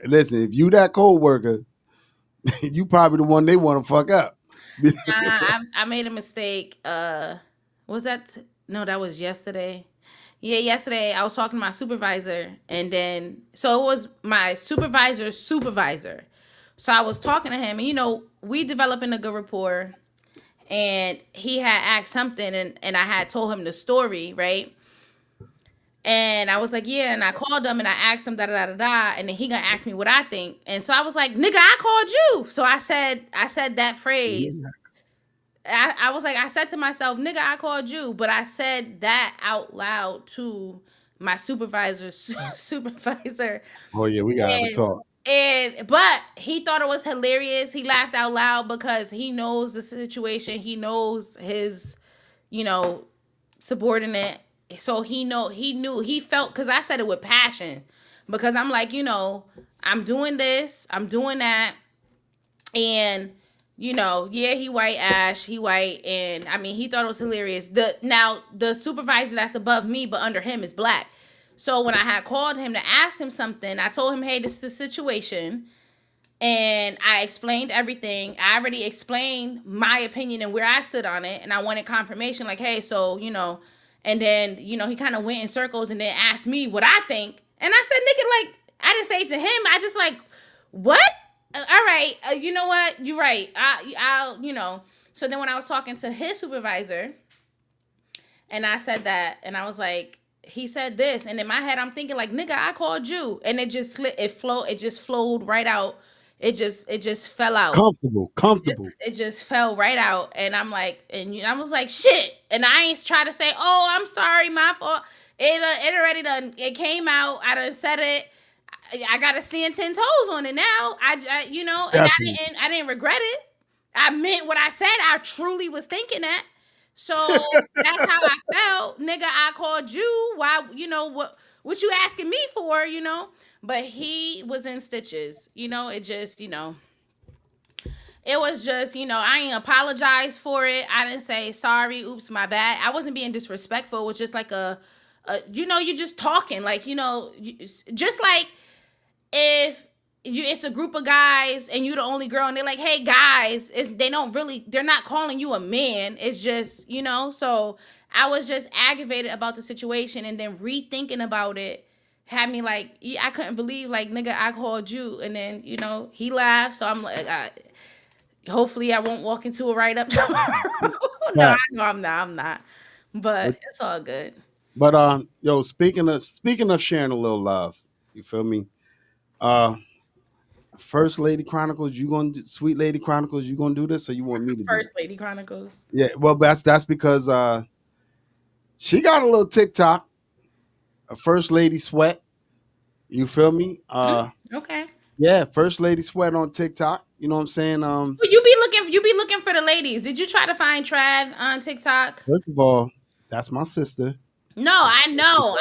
Listen, if you that co-worker, you probably the one they want to fuck up. I made a mistake. Was that no? That was yesterday. Yeah, yesterday I was talking to my supervisor, and then so it was my supervisor's supervisor. So I was talking to him, and we developing a good rapport. And he had asked something, and I had told him the story, right? And I was like, yeah, and I called him and I asked him da da da da da, and then he gonna ask me what I think. And so I was like, nigga, I called you. So I said that phrase. I was like, I said to myself, nigga, I called you, but I said that out loud to my supervisor's supervisor. Oh yeah, we gotta have a And talk. but he thought it was hilarious. He laughed out loud because he knows the situation. He knows his, you know, subordinate. So he felt, because I said it with passion. Because I'm like, I'm doing this, I'm doing that, and yeah, he white, Ash, he white, and I mean, he thought it was hilarious. The supervisor that's above me, but under him, is black. So when I had called him to ask him something, I told him, hey, this is the situation. And I explained everything. I already explained my opinion and where I stood on it. And I wanted confirmation, like, hey, so, and then, he kind of went in circles and then asked me what I think. And I said, nigga, like, I didn't say it to him. I just like, what? All right. You know what? You're right. I'll. So then when I was talking to his supervisor and I said that, and I was like, he said this. And in my head, I'm thinking like, nigga, I called you. And it just it just flowed right out. It just fell out. Comfortable. It just fell right out. And I'm like, I was like, shit. And I ain't try to say, oh, I'm sorry, my fault. It already done. It came out. I done said it. I gotta stand 10 toes on it now. And Definitely. I didn't regret it. I meant what I said. I truly was thinking that. So that's how I felt. Nigga, I called you. Why, what you asking me for, But he was in stitches. It just, it was just, I ain't apologize for it. I didn't say sorry, oops, my bad. I wasn't being disrespectful. It was just like you're just talking. Like, just like if it's a group of guys and you the only girl and they're like, hey guys, they're not calling you a man. It's just, so I was just aggravated about the situation, and then rethinking about it had me like, I couldn't believe, like, nigga, I called you. And then, he laughed. So I'm like, hopefully I won't walk into a write up tomorrow. No, I know I'm not. But it's all good. But yo, speaking of sharing a little love, you feel me? First Lady Chronicles, Sweet Lady Chronicles, you gonna do this, or you want me to do First it? Lady Chronicles. Yeah, well, that's because she got a little TikTok, a First Lady Sweat. You feel me? Okay. Yeah, First Lady Sweat on TikTok. You know what I'm saying? Well, you be looking for the ladies. Did you try to find Trav on TikTok? First of all, that's my sister. No, I know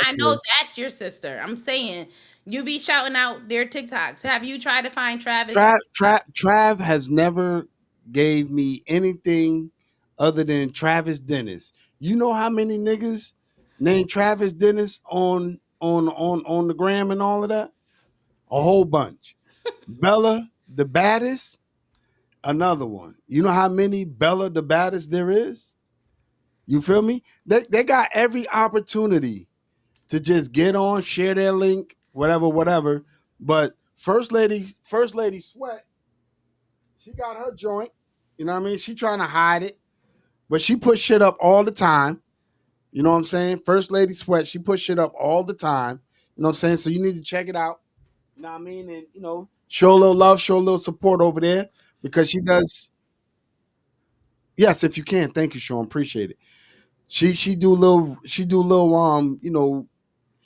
that's your sister. I'm saying you be shouting out their TikToks. Have you tried to find Travis? Trav has never gave me anything other than Travis Dennis. You know how many niggas named Travis Dennis on the gram and all of that? A whole bunch. Bella the baddest, another one. You know how many Bella the baddest there is? You feel me? They got every opportunity to just get on, share their link, whatever. But First Lady Sweat, she got her joint. You know what I mean? She trying to hide it, but she puts shit up all the time. You know what I'm saying? First Lady Sweat, she puts shit up all the time. You know what I'm saying? So you need to check it out. You know what I mean? And show a little love, show a little support over there, because she does. Yes, if you can, thank you, Sean. Appreciate it. She do little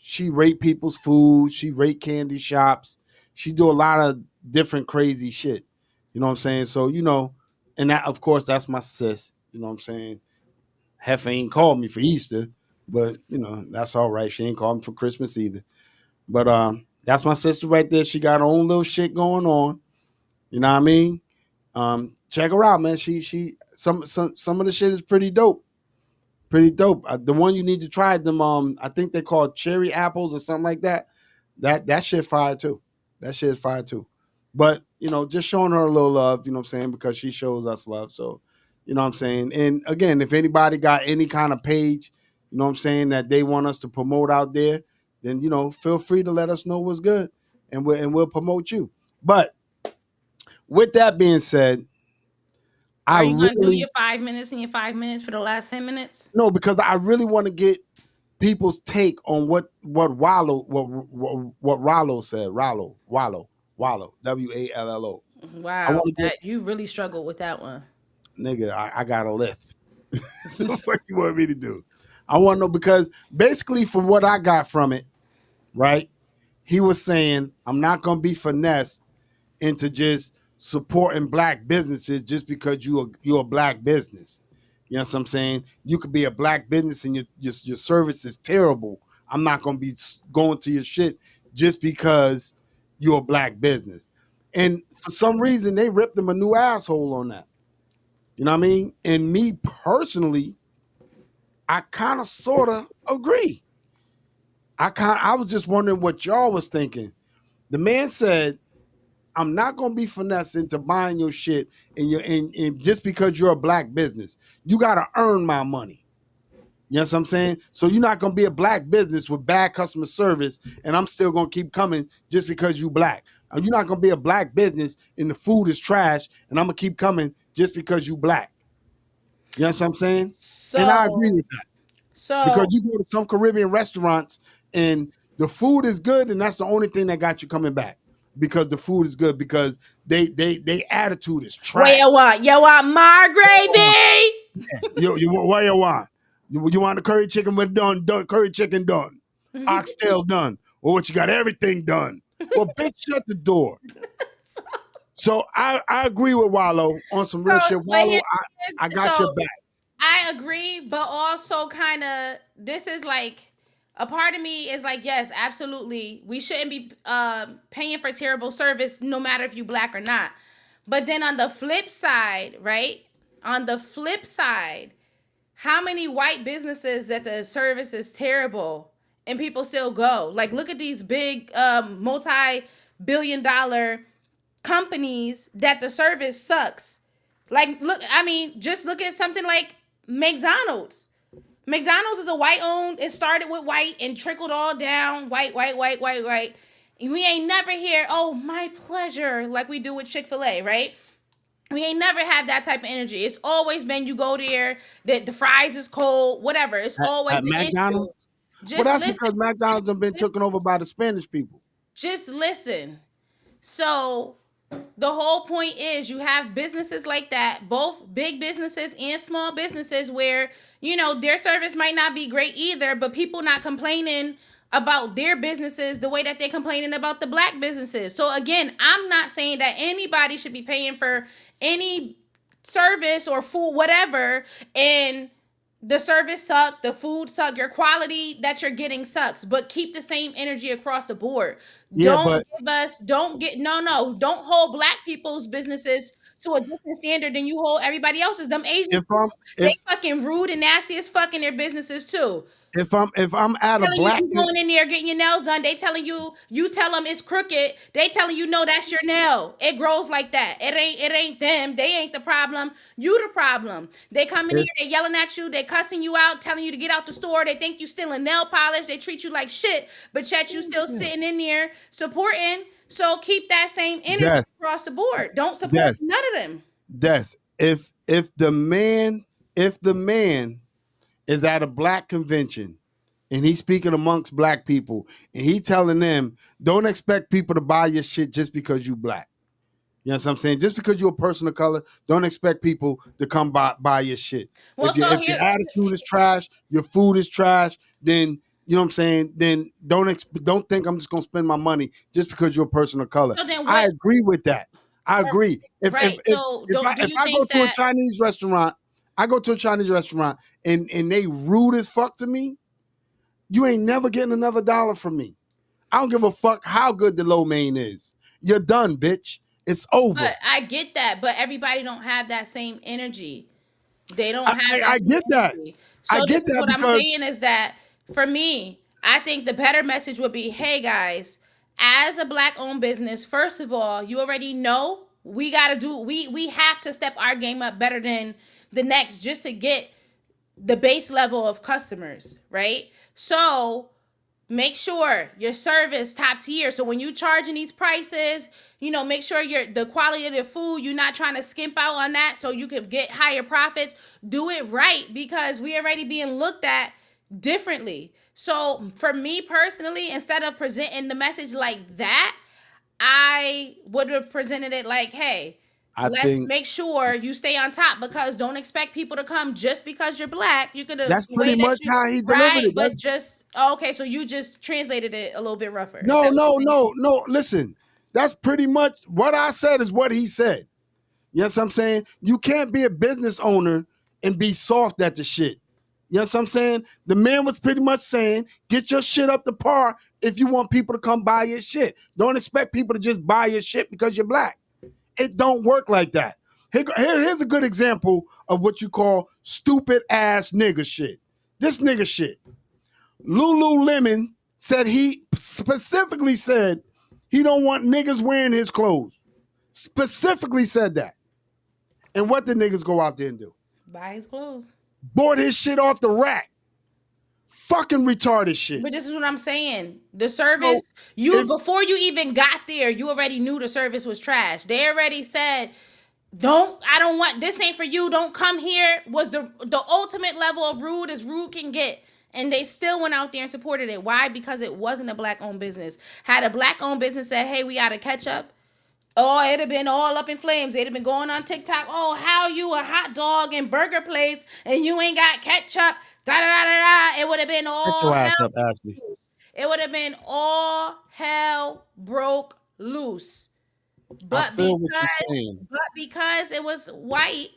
she rate people's food, she rate candy shops, she do a lot of different crazy shit. You know what I'm saying? So, and that, of course, that's my sis. You know what I'm saying? Heifer ain't called me for Easter, but that's all right. She ain't called me for Christmas either. But that's my sister right there. She got her own little shit going on. You know what I mean? Check her out, man. She some of the shit is pretty dope. pretty dope. The one you need to try them. I think they call cherry apples or something like that. That shit fire too. That shit is fire too. But just showing her a little love. You know what I'm saying? Because she shows us love. So, you know what I'm saying. And again, if anybody got any kind of page, you know what I'm saying, that they want us to promote out there, then feel free to let us know what's good, and we'll promote you. But with that being said, I Are you gonna do really your 5 minutes and your 5 minutes for the last 10 minutes? no, because I really want to get people's take on what Rollo said. Rollo, Wallo. I Wow, want to get, that you really struggled with that one. nigga. I got a lift. The fuck you want me to do? I want to know, because basically from what I got from it, right? He was saying, I'm not gonna be finessed into just supporting black businesses just because you're a black business. You know what I'm saying? You could be a black business and your service is terrible. I'm not gonna be going to your shit just because you're a black business. And for some reason, they ripped him a new asshole on that. You know what I mean? And me personally, I kind of sort of agree. I was just wondering what y'all was thinking. The man said, I'm not gonna be finessed into buying your shit and just because you're a black business. You gotta earn my money. You know what I'm saying? So you're not gonna be a black business with bad customer service, and I'm still gonna keep coming just because you black. You're not gonna be a black business and the food is trash, and I'm gonna keep coming just because you black. You know what I'm saying? And I agree with that. Because So you go to some Caribbean restaurants and the food is good, and that's the only thing that got you coming back, because the food is good, because they attitude is what trash. you want? You want my gravy? What you want? You want the curry chicken with done, curry chicken done, oxtail done, or what you got? Everything done. Well, bitch, shut the door. So I agree with Wallo on some real shit. But Wallo, I got your back. I agree, but also kind of this is like a part of me is like, yes, absolutely, we shouldn't be paying for terrible service, no matter if you black or not. But then on the flip side, right? On the flip side, how many white businesses that the service is terrible and people still go? Like, look at these big multi-billion-dollar companies that the service sucks. Like, look, I mean, just look at something like McDonald's. McDonald's is a white owned. It started with white and trickled all down. White. We ain't never hear, oh, my pleasure, like we do with Chick-fil-A, right? We ain't never had that type of energy. It's always been, you go there, the fries is cold, whatever. It's always At the issue. McDonald's? Well, Just that's listen. because McDonald's have been taken over by the Spanish people. Just listen. So the whole point is you have businesses like that, both big businesses and small businesses, where their service might not be great either, but people not complaining about their businesses the way that they're complaining about the black businesses. So again, I'm not saying that anybody should be paying for any service or food, whatever, and the service suck, the food suck, your quality that you're getting sucks, but keep the same energy across the board. Yeah, but Don't hold black people's businesses to a different standard than you hold everybody else's. Them Asians, they fucking rude and nasty as fuck in their businesses too. if I'm at a black, You going in there getting your nails done, they telling you tell them it's crooked. They telling you, no, that's your nail. It grows like that. It ain't them. They ain't the problem. You the problem. They come in here, they yelling at you, they cussing you out, telling you to get out the store. They think you stealing nail polish. They treat you like shit, but yet you still sitting in there supporting. So keep that same energy across the board. Don't support none of them. If the man is at a black convention and he's speaking amongst black people and he telling them, don't expect people to buy your shit just because you black. You know what I'm saying? Just because you're a person of color, don't expect people to come buy your shit. Well, if your attitude is trash, your food is trash, then you know what I'm saying? Then don't think I'm just gonna spend my money just because you're a person of color. So I agree with that. I agree. If I go to a Chinese restaurant, and they rude as fuck to me, you ain't never getting another dollar from me. I don't give a fuck how good the lo mein is. You're done, bitch. It's over. But I get that, but everybody don't have that same energy. They don't have that I same get that. energy. I So get this is that what I'm because saying is that for me, I think the better message would be, hey guys, as a black owned business, first of all, you already know we have to step our game up better than the next just to get the base level of customers, right? So make sure your service top tier. So when you charging these prices, make sure the quality of the food, you're not trying to skimp out on that so you could get higher profits. Do it right, because we already being looked at differently. So for me personally, instead of presenting the message like that, I would have presented it like, hey, I let's think make sure you stay on top, because don't expect people to come just because you're black. You could have that's the way pretty that much you how he delivered right, it. but just okay. So you just translated it a little bit rougher. Is No, that what no, you're saying? no, no. Listen, that's pretty much what I said is what he said. Yes, I'm saying you can't be a business owner and be soft at the shit. Yes, I'm saying the man was pretty much saying, get your shit up to par if you want people to come buy your shit. Don't expect people to just buy your shit because you're black. It don't work like that. Here's a good example of what you call stupid ass nigga shit. This nigga shit. Lululemon said he specifically said he don't want niggas wearing his clothes. Specifically said that. And what did niggas go out there and do? Buy his clothes. Bought his shit off the rack. Fucking retarded shit. But this is what I'm saying. The service, if- before you even got there, you already knew the service was trash. They already said, I don't want, this ain't for you. Don't come here. Was the ultimate level of rude as rude can get. And they still went out there and supported it. Why? Because it wasn't a black owned business. Had a black owned business said, hey, we gotta catch up, oh, it'd have been all up in flames. They'd have been going on TikTok. Oh, how you a hot dog and burger place and you ain't got ketchup? Da da da da da. It would have been all Get your ass hell up, Ashley. loose. It would have been all hell broke loose. I But feel what you're saying. because it was white,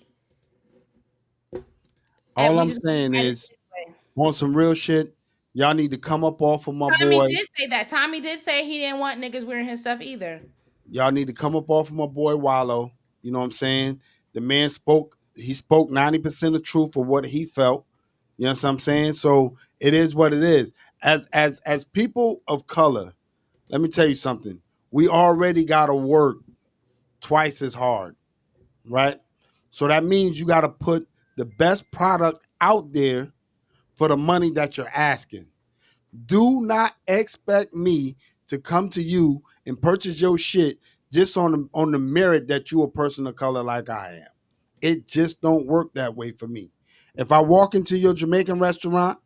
All we I'm just saying decided is, this way. on some real shit, y'all need to come up off of my Tommy boy. did say that. Tommy did say he didn't want niggas wearing his stuff either. Y'all need to come up off of my boy Wallow. You know what I'm saying? The man spoke. He spoke 90% of truth for what he felt. You know what I'm saying? So it is what it is. As people of color, let me tell you something. We already got to work twice as hard, right? So that means you got to put the best product out there for the money that you're asking. Do not expect me to come to you and purchase your shit just on the merit that you a person of color like I am. It just don't work that way for me. If I walk into your Jamaican restaurant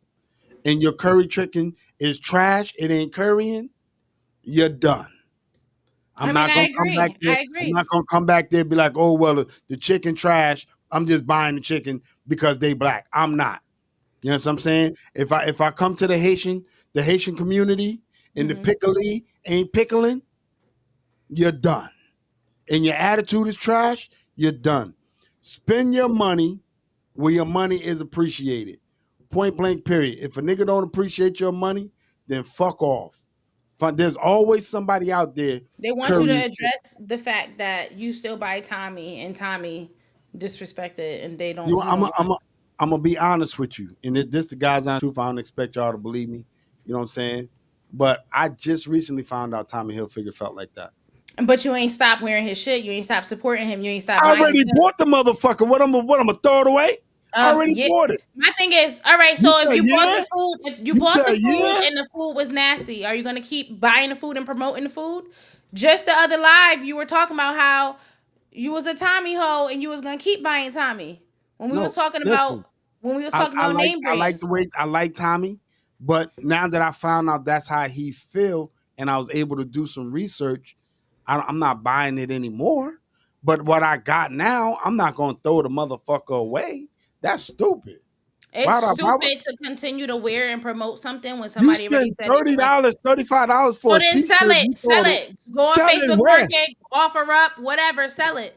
and your curry chicken is trash, it ain't currying, you're done. I'm not gonna come back there. I I'm agree. not gonna come back there and be like, oh well, the chicken trash. I'm just buying the chicken because they black. I'm not. You know what I'm saying? If I come to the Haitian community and the pickle ain't pickling, you're done. And your attitude is trash, you're done. Spend your money where your money is appreciated. Point blank, period. If a nigga don't appreciate your money, then fuck off. There's always somebody out there. They want you to address the fact that you still buy Tommy and Tommy disrespected and they don't. I'm gonna be honest with you, and this the guys on truth. I don't expect y'all to believe me. You know what I'm saying? But I just recently found out Tommy Hilfiger felt like that. But you ain't stopped wearing his shit. You ain't stopped supporting him. You ain't stopped. I already bought the motherfucker. What I'm gonna throw it away? I already bought it. My thing is, all right. So if you bought the food, and the food was nasty, are you gonna keep buying the food and promoting the food? Just the other live, you were talking about how you was a Tommy hoe and you was gonna keep buying Tommy. When we was talking about name brands. I like Tommy, but now that I found out that's how he feel, and I was able to do some research, I'm not buying it anymore. But what I got now, I'm not gonna throw the motherfucker away. That's stupid. It's stupid to continue to wear and promote something when somebody already said $30, $35 for a t-shirt. Sell it. Go on Facebook Market, offer up, whatever, sell it.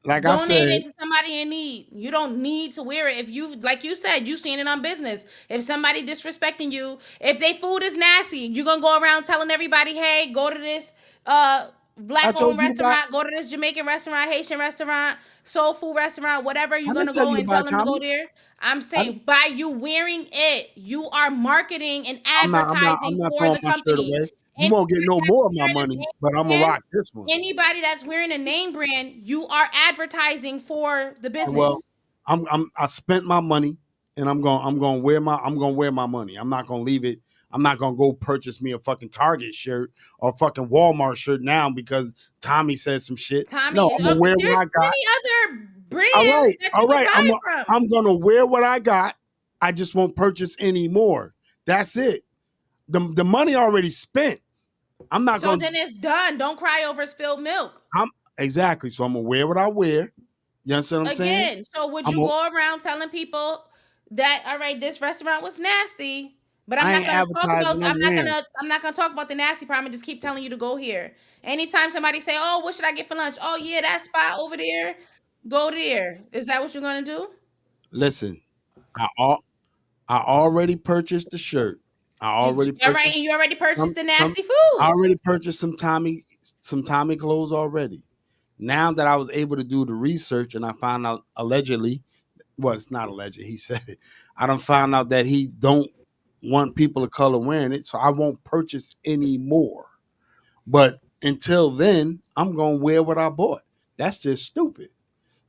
Like I said, donate it to somebody in need. You don't need to wear it. If you, like you said, you seen it on business. If somebody disrespecting you, if they food is nasty, you're gonna go around telling everybody, hey, go to this black told owned you to buy. restaurant, go to this Jamaican restaurant, Haitian restaurant, soul food restaurant, whatever I you're didn't gonna tell go you to and buy, tell them to go Tommy. there. I'm I saying didn't, by you wearing it, you are marketing and I'm advertising not for throwing the my shirt company. away. You won't get Anybody no that's more of my wearing a money, name but I'm gonna brand, rock this one. anybody that's wearing a name brand, you are advertising for the Well, business. I spent my money, and I'm gonna wear my money. I'm not gonna leave it. I'm not gonna go purchase me a fucking Target shirt or a fucking Walmart shirt now because Tommy said some shit. No, Tommy, I'm gonna wear what there's I got. plenty other brands that you All can right. buy from. I'm gonna wear what I got. I just won't purchase any more. That's it. The money already spent. I'm not So gonna. then it's done. Don't cry over spilled milk. I'm exactly. So I'm gonna wear what I wear. You understand what I'm saying? Again, so would I'm you gonna, go around telling people that all right, this restaurant was nasty, but I'm I not ain't gonna talk about advertising. I'm wearing. I'm not gonna talk about the nasty part. I'm gonna just keep telling you to go here. Anytime somebody say, "Oh, what should I get for lunch?" "Oh yeah, that spot over there." Go there. Is that what you're gonna do? Listen, I al- I already purchased the shirt. I You already all right, purchased and you already purchased the some. nasty I food. already purchased some Tommy clothes already. Now that I was able to do the research and I found out allegedly, well, it's not alleged. He said it. I done found out that he don't want people of color wearing it, so I won't purchase any more. But until then, I'm gonna wear what I bought. That's just stupid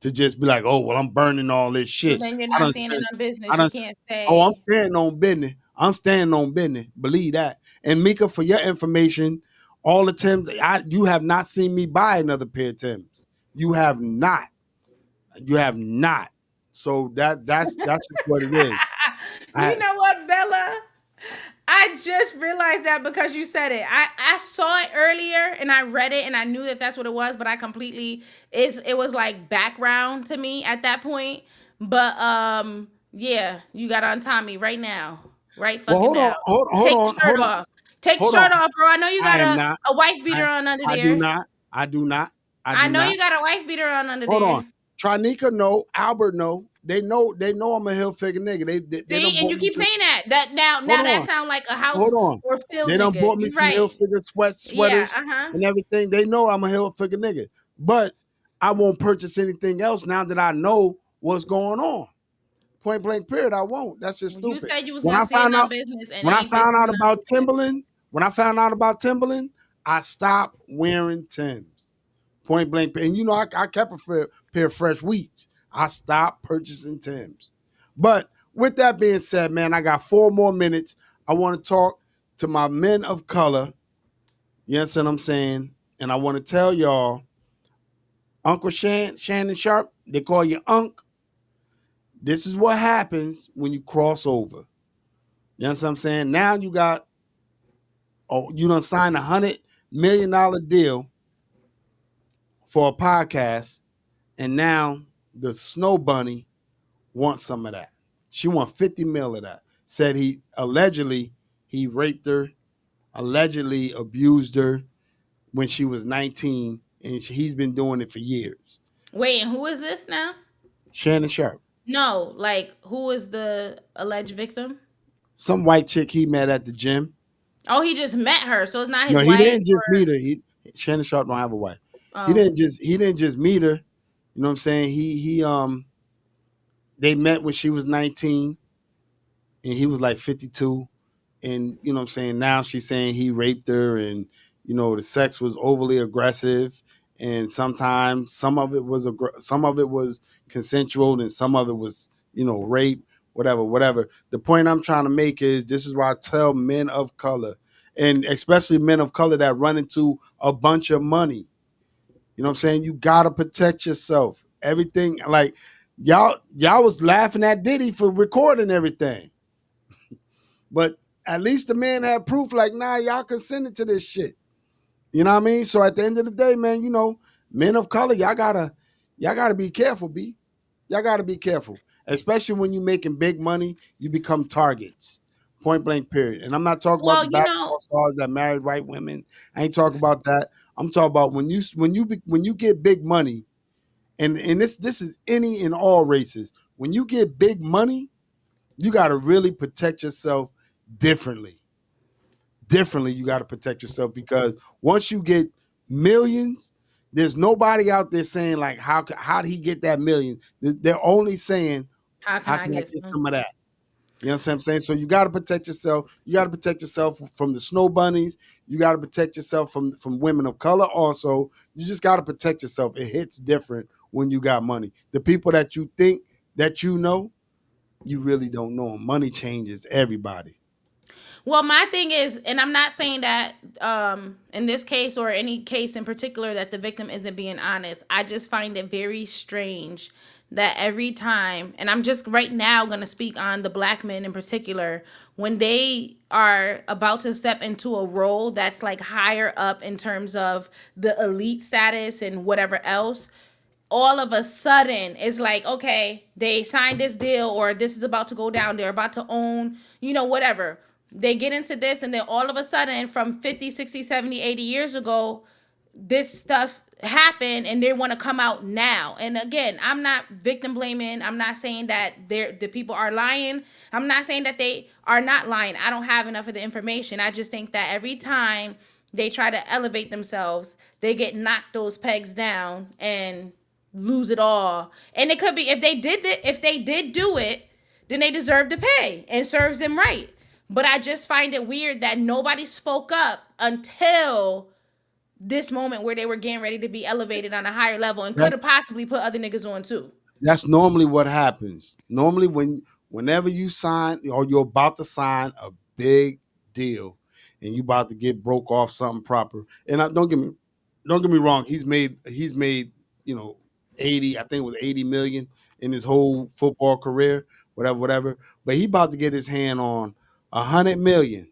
to just be like, oh well, I'm burning all this So shit. then you're I not don't standing spend. on I business. You don't. can't Oh, I'm say standing on business. I'm standing on business. Believe that. And Mika, for your information, all the Timbs, you have not seen me buy another pair of Timbs. You have not. You have not. So that's just what it is. you I know what, Bella? I just realized that because you said it. I saw it earlier and I read it and I knew that that's what it was, but I completely it was like background to me at that point. But yeah, you got on Tommy right now. Right well, fucking now. Take your shirt off. Take your hold on. shirt off, bro. I know you I got am not. a wife beater I on under I do there. not. I do not. I I do know not. you got a wife beater on under Hold there. on. Trinika know. Albert know. They know I'm a hill figure nigga. They See, don't and bought you me keep some. saying that. Now Hold that on. sound like a Hold house on. or field They done nigga. bought me You some hill right. figure Yeah, sweaters uh-huh. and everything. They know I'm a hill figure nigga. But I won't purchase anything else now that I know what's going on. Point blank period. I won't. That's just You stupid. said you was When gonna I stand found on out business and when I ain't been found out standing on about business. Timberland, when I found out about Timberland, I stopped wearing Timbs. Point blank. And you know, I kept a pair of fresh wheats. I stopped purchasing Timbs. But with that being said, man, I got 4 more minutes. I want to talk to my men of color. You understand what I'm saying? And I want to tell y'all, Uncle Shannon Sharp, they call you Unc. This is what happens when you cross over. You know what I'm saying? Now you got, you done signed $100 million deal for a podcast, and now the Snow Bunny wants some of that. She want 50 mil of that. Said he raped her, allegedly abused her when she was 19, and he's been doing it for years. Wait, and who is this now? Shannon Sharp, No, like who is the alleged victim? some white chick he met at the gym. Oh, he just met her, so it's not No, his he wife didn't just meet her. Shannon Sharp don't have a wife. He oh. didn't just meet her. You know what I'm saying? They met when she was 19 and he was like 52. And you know what I'm saying? Now she's saying he raped her and you know the sex was overly aggressive and sometimes some of it was consensual and some of it was, you know, rape, whatever. The point I'm trying to make is this is why I tell men of color and especially men of color that run into a bunch of money. You know what I'm saying? You gotta protect yourself. Everything like y'all was laughing at Diddy for recording everything. But at least the man had proof like, nah, y'all consented to this shit. You know what I mean? So at the end of the day, man, you know, men of color, y'all gotta be careful, B. Y'all gotta be careful. Especially when you're making big money, you become targets. Point blank period. And I'm not talking about Well, the you know, basketball stars that married white women. I ain't talking about that. I'm talking about when you get big money, and this is any and all races. When you get big money, you got to really protect yourself differently. You got to protect yourself because once you get millions, there's nobody out there saying like how did he get that million? They're only saying How can how I can I get get some? some of that? You know what I'm saying? So you got to protect yourself. You got to protect yourself from the snow bunnies. You got to protect yourself from women of color. Also, you just got to protect yourself. It hits different when you got money. The people that you think that you know, you really don't know 'em. Money changes everybody. Well, my thing is, and I'm not saying that in this case or any case in particular that the victim isn't being honest. I just find it very strange that every time, and I'm just right now going to speak on the black men in particular, when they are about to step into a role that's like higher up in terms of the elite status and whatever else, all of a sudden it's like, okay, they signed this deal or this is about to go down, they're about to own, whatever, they get into this, and then all of a sudden from 50, 60, 70, 80 years ago, this stuff happened and they want to come out now. And again, I'm not victim blaming. I'm not saying that the people are lying. I'm not saying that they are not lying. I don't have enough of the information. I just think that every time they try to elevate themselves, they get knocked those pegs down and lose it all. And it could be, if they did do it, then they deserve to pay and serves them right. But I just find it weird that nobody spoke up until this moment where they were getting ready to be elevated on a higher level and could have That's possibly put other niggas on too. that's normally what happens. Normally whenever you sign or you're about to sign a big deal and you about to get broke off something proper. And don't get me wrong, he's made, you know, 80, I think it was 80 million in his whole football career, whatever. But he about to get his hand on 100 million.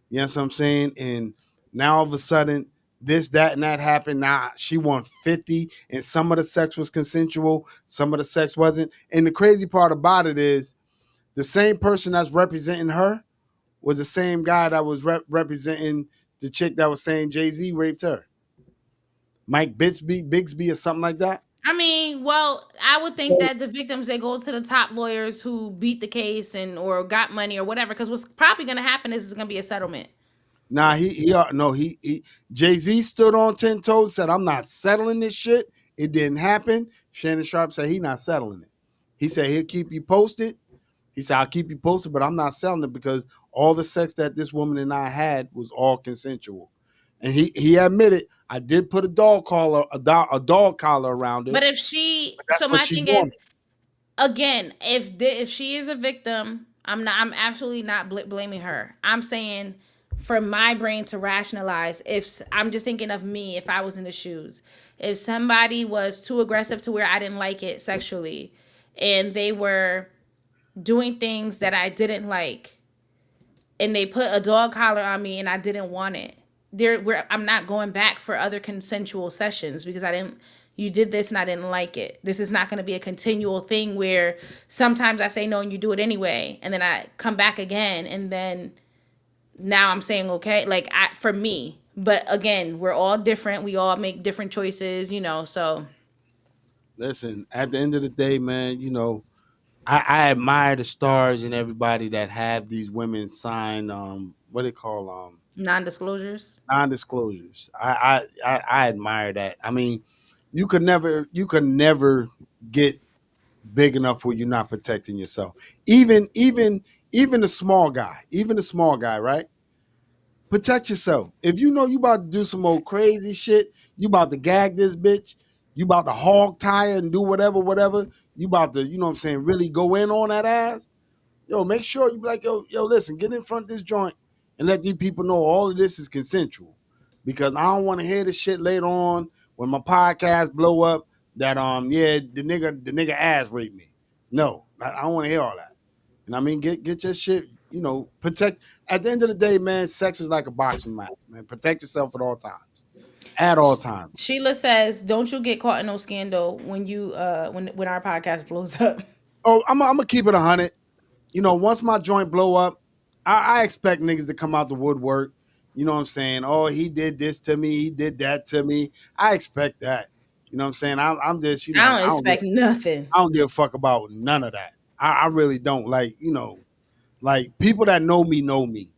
You know what I'm saying? And now all of a sudden, this, that, and that happened. Now she won 50, and some of the sex was consensual, some of the sex wasn't. And the crazy part about it is the same person that's representing her was the same guy that was representing the chick that was saying Jay-Z raped her. Mike Bixby or something like that. I mean, well, I would think that the victims, they go to the top lawyers who beat the case and or got money or whatever. Because what's probably going to happen is it's going to be a settlement. Nah, he Jay-Z stood on 10 toes, said, I'm not settling this shit. It didn't happen. Shannon Sharp said he not settling it. He said he'll keep you posted. He said, I'll keep you posted, but I'm not selling it because all the sex that this woman and I had was all consensual. And he admitted, I did put a dog collar, a dog collar around her. But if she, But that's so what my she thing is, wanted. again, if she is a victim, I'm absolutely not blaming her. I'm saying for my brain to rationalize, if I'm just thinking of me, if I was in the shoes, if somebody was too aggressive to where I didn't like it sexually, and they were doing things that I didn't like, and they put a dog collar on me and I didn't want it, I'm not going back for other consensual sessions because you did this and I didn't like it. This is not going to be a continual thing where sometimes I say no and you do it anyway, and then I come back again, and then now I'm saying okay, like for me. But again, we're all different. We all make different choices, so Listen, at the end of the day, man, I admire the stars and everybody that have these women sign what they call non-disclosures. non-disclosures. I admire that. I mean, you could never get big enough where you're not protecting yourself. Even the small guy, right? Protect yourself. If you know you about to do some old crazy shit, you about to gag this bitch, you about to hog tie her and do whatever, you about to, you know what I'm saying, really go in on that ass. Yo, make sure you be like, yo, listen, get in front of this joint and let these people know all of this is consensual. Because I don't want to hear the shit later on when my podcast blow up that yeah, the nigga ass raped me. No, I don't want to hear all that. And I mean, get your shit, protect. At the end of the day, man, sex is like a boxing match, man. Protect yourself at all times. At all times. Sheila says, "Don't you get caught in no scandal when you when our podcast blows up." Oh, I'm gonna keep it 100. Once my joint blow up, I expect niggas to come out the woodwork. You know what I'm saying? Oh, he did this to me. He did that to me. I expect that. You know what I'm saying? I'm just, I don't expect nothing. I don't give a fuck about none of that. I really don't. Like people that know me know me.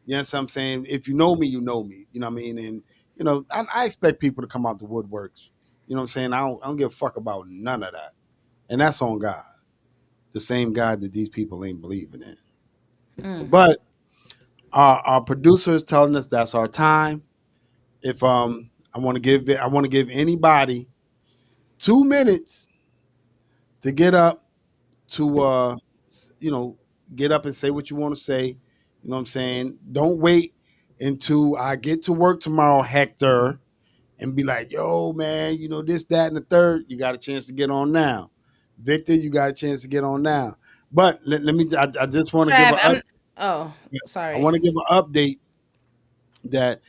You know what I'm saying? If you know me, you know me. You know what I mean? And you know, I expect people to come out the woodworks. You know what I'm saying? I don't give a fuck about none of that. And that's on God. The same God that these people ain't believing in. But our producer is telling us that's our time. If I want to give anybody 2 minutes to get up to you know, get up and say what you want to say. You know what I'm saying? Don't wait until I get to work tomorrow, Hector, and be like, yo, man, you know, this, that, and the third. You got a chance to get on now. Victor, you got a chance to get on now. But let me, I just want to give Trav, oh, I sorry. want to give an update that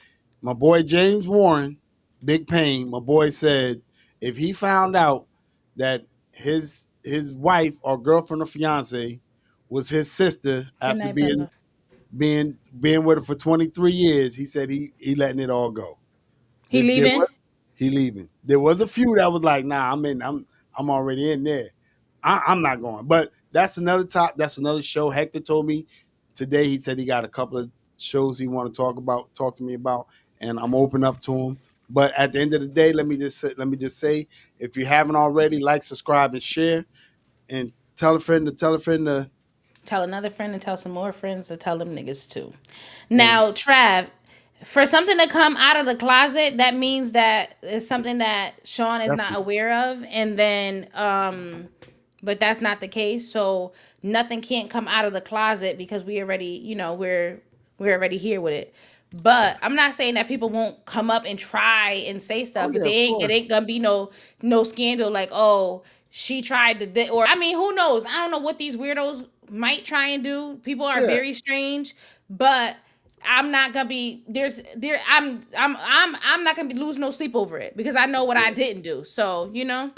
my boy James Warren, Big Pain, my boy said if he found out that his wife or girlfriend or fiance was his sister Good after night, Bella. being with her for 23 years, he said he letting it all go. He There leaving? was, he leaving. There was a few that was like, nah, I'm already in there. I'm not going. But that's another that's another show. Hector told me today, he said he got a couple of shows he want to talk to me about, and I'm open up to him. But at the end of the day, let me just say, if you haven't already, like, subscribe, and share, and tell a friend to tell a friend to. Tell another friend and tell some more friends to tell them niggas too. And Now, Trav, for something to come out of the closet, that means that it's something that Sean is that's not aware of, and then but that's not the case. So nothing can't come out of the closet because we already, you know, we're already here with it. But I'm not saying that people won't come up and try and say oh stuff, but yeah, of it course, ain't gonna be no scandal like, oh, she tried to or I mean, who knows? I don't know what these weirdos might try and do. People are yeah. very strange, but I'm not gonna be I'm not gonna be lose no sleep over it because I know what I didn't do. So, you know,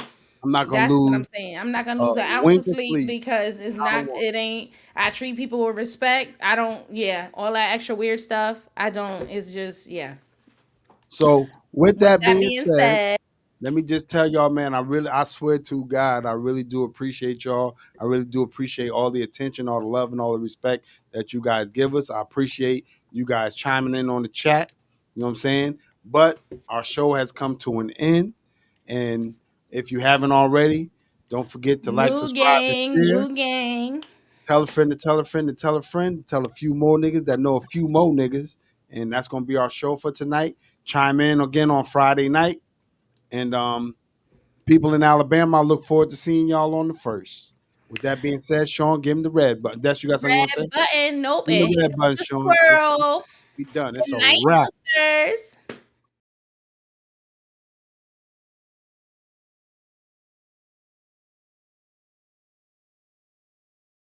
I'm not gonna that's what I'm lose saying. I'm not gonna a lose an ounce wink of of sleep sleep. because it's Not a not. one. It ain't. I treat people with respect. I don't. Yeah, all that extra weird stuff. I don't. It's just yeah. So with With that that being being said, said, let me just tell y'all, man, I swear to God, I really do appreciate y'all. I really do appreciate all the attention, all the love, and all the respect that you guys give us. I appreciate you guys chiming in on the chat. You know what I'm saying? But our show has come to an end. And if you haven't already, don't forget to like, new subscribe, and gang, share. new gang. Tell a friend to tell a friend to tell a friend. Tell a few more niggas that know a few more niggas. And that's going to be our show for tonight. Chime in again on Friday night. And people in Alabama, I look forward to seeing y'all on the 1st. With that being said, Sean, give him the red button. That's you got something you want to Red say? button. Nope. Give him And the hit red him with button, the Sean. squirrel. Be done. It's Good a night, wrap. sisters.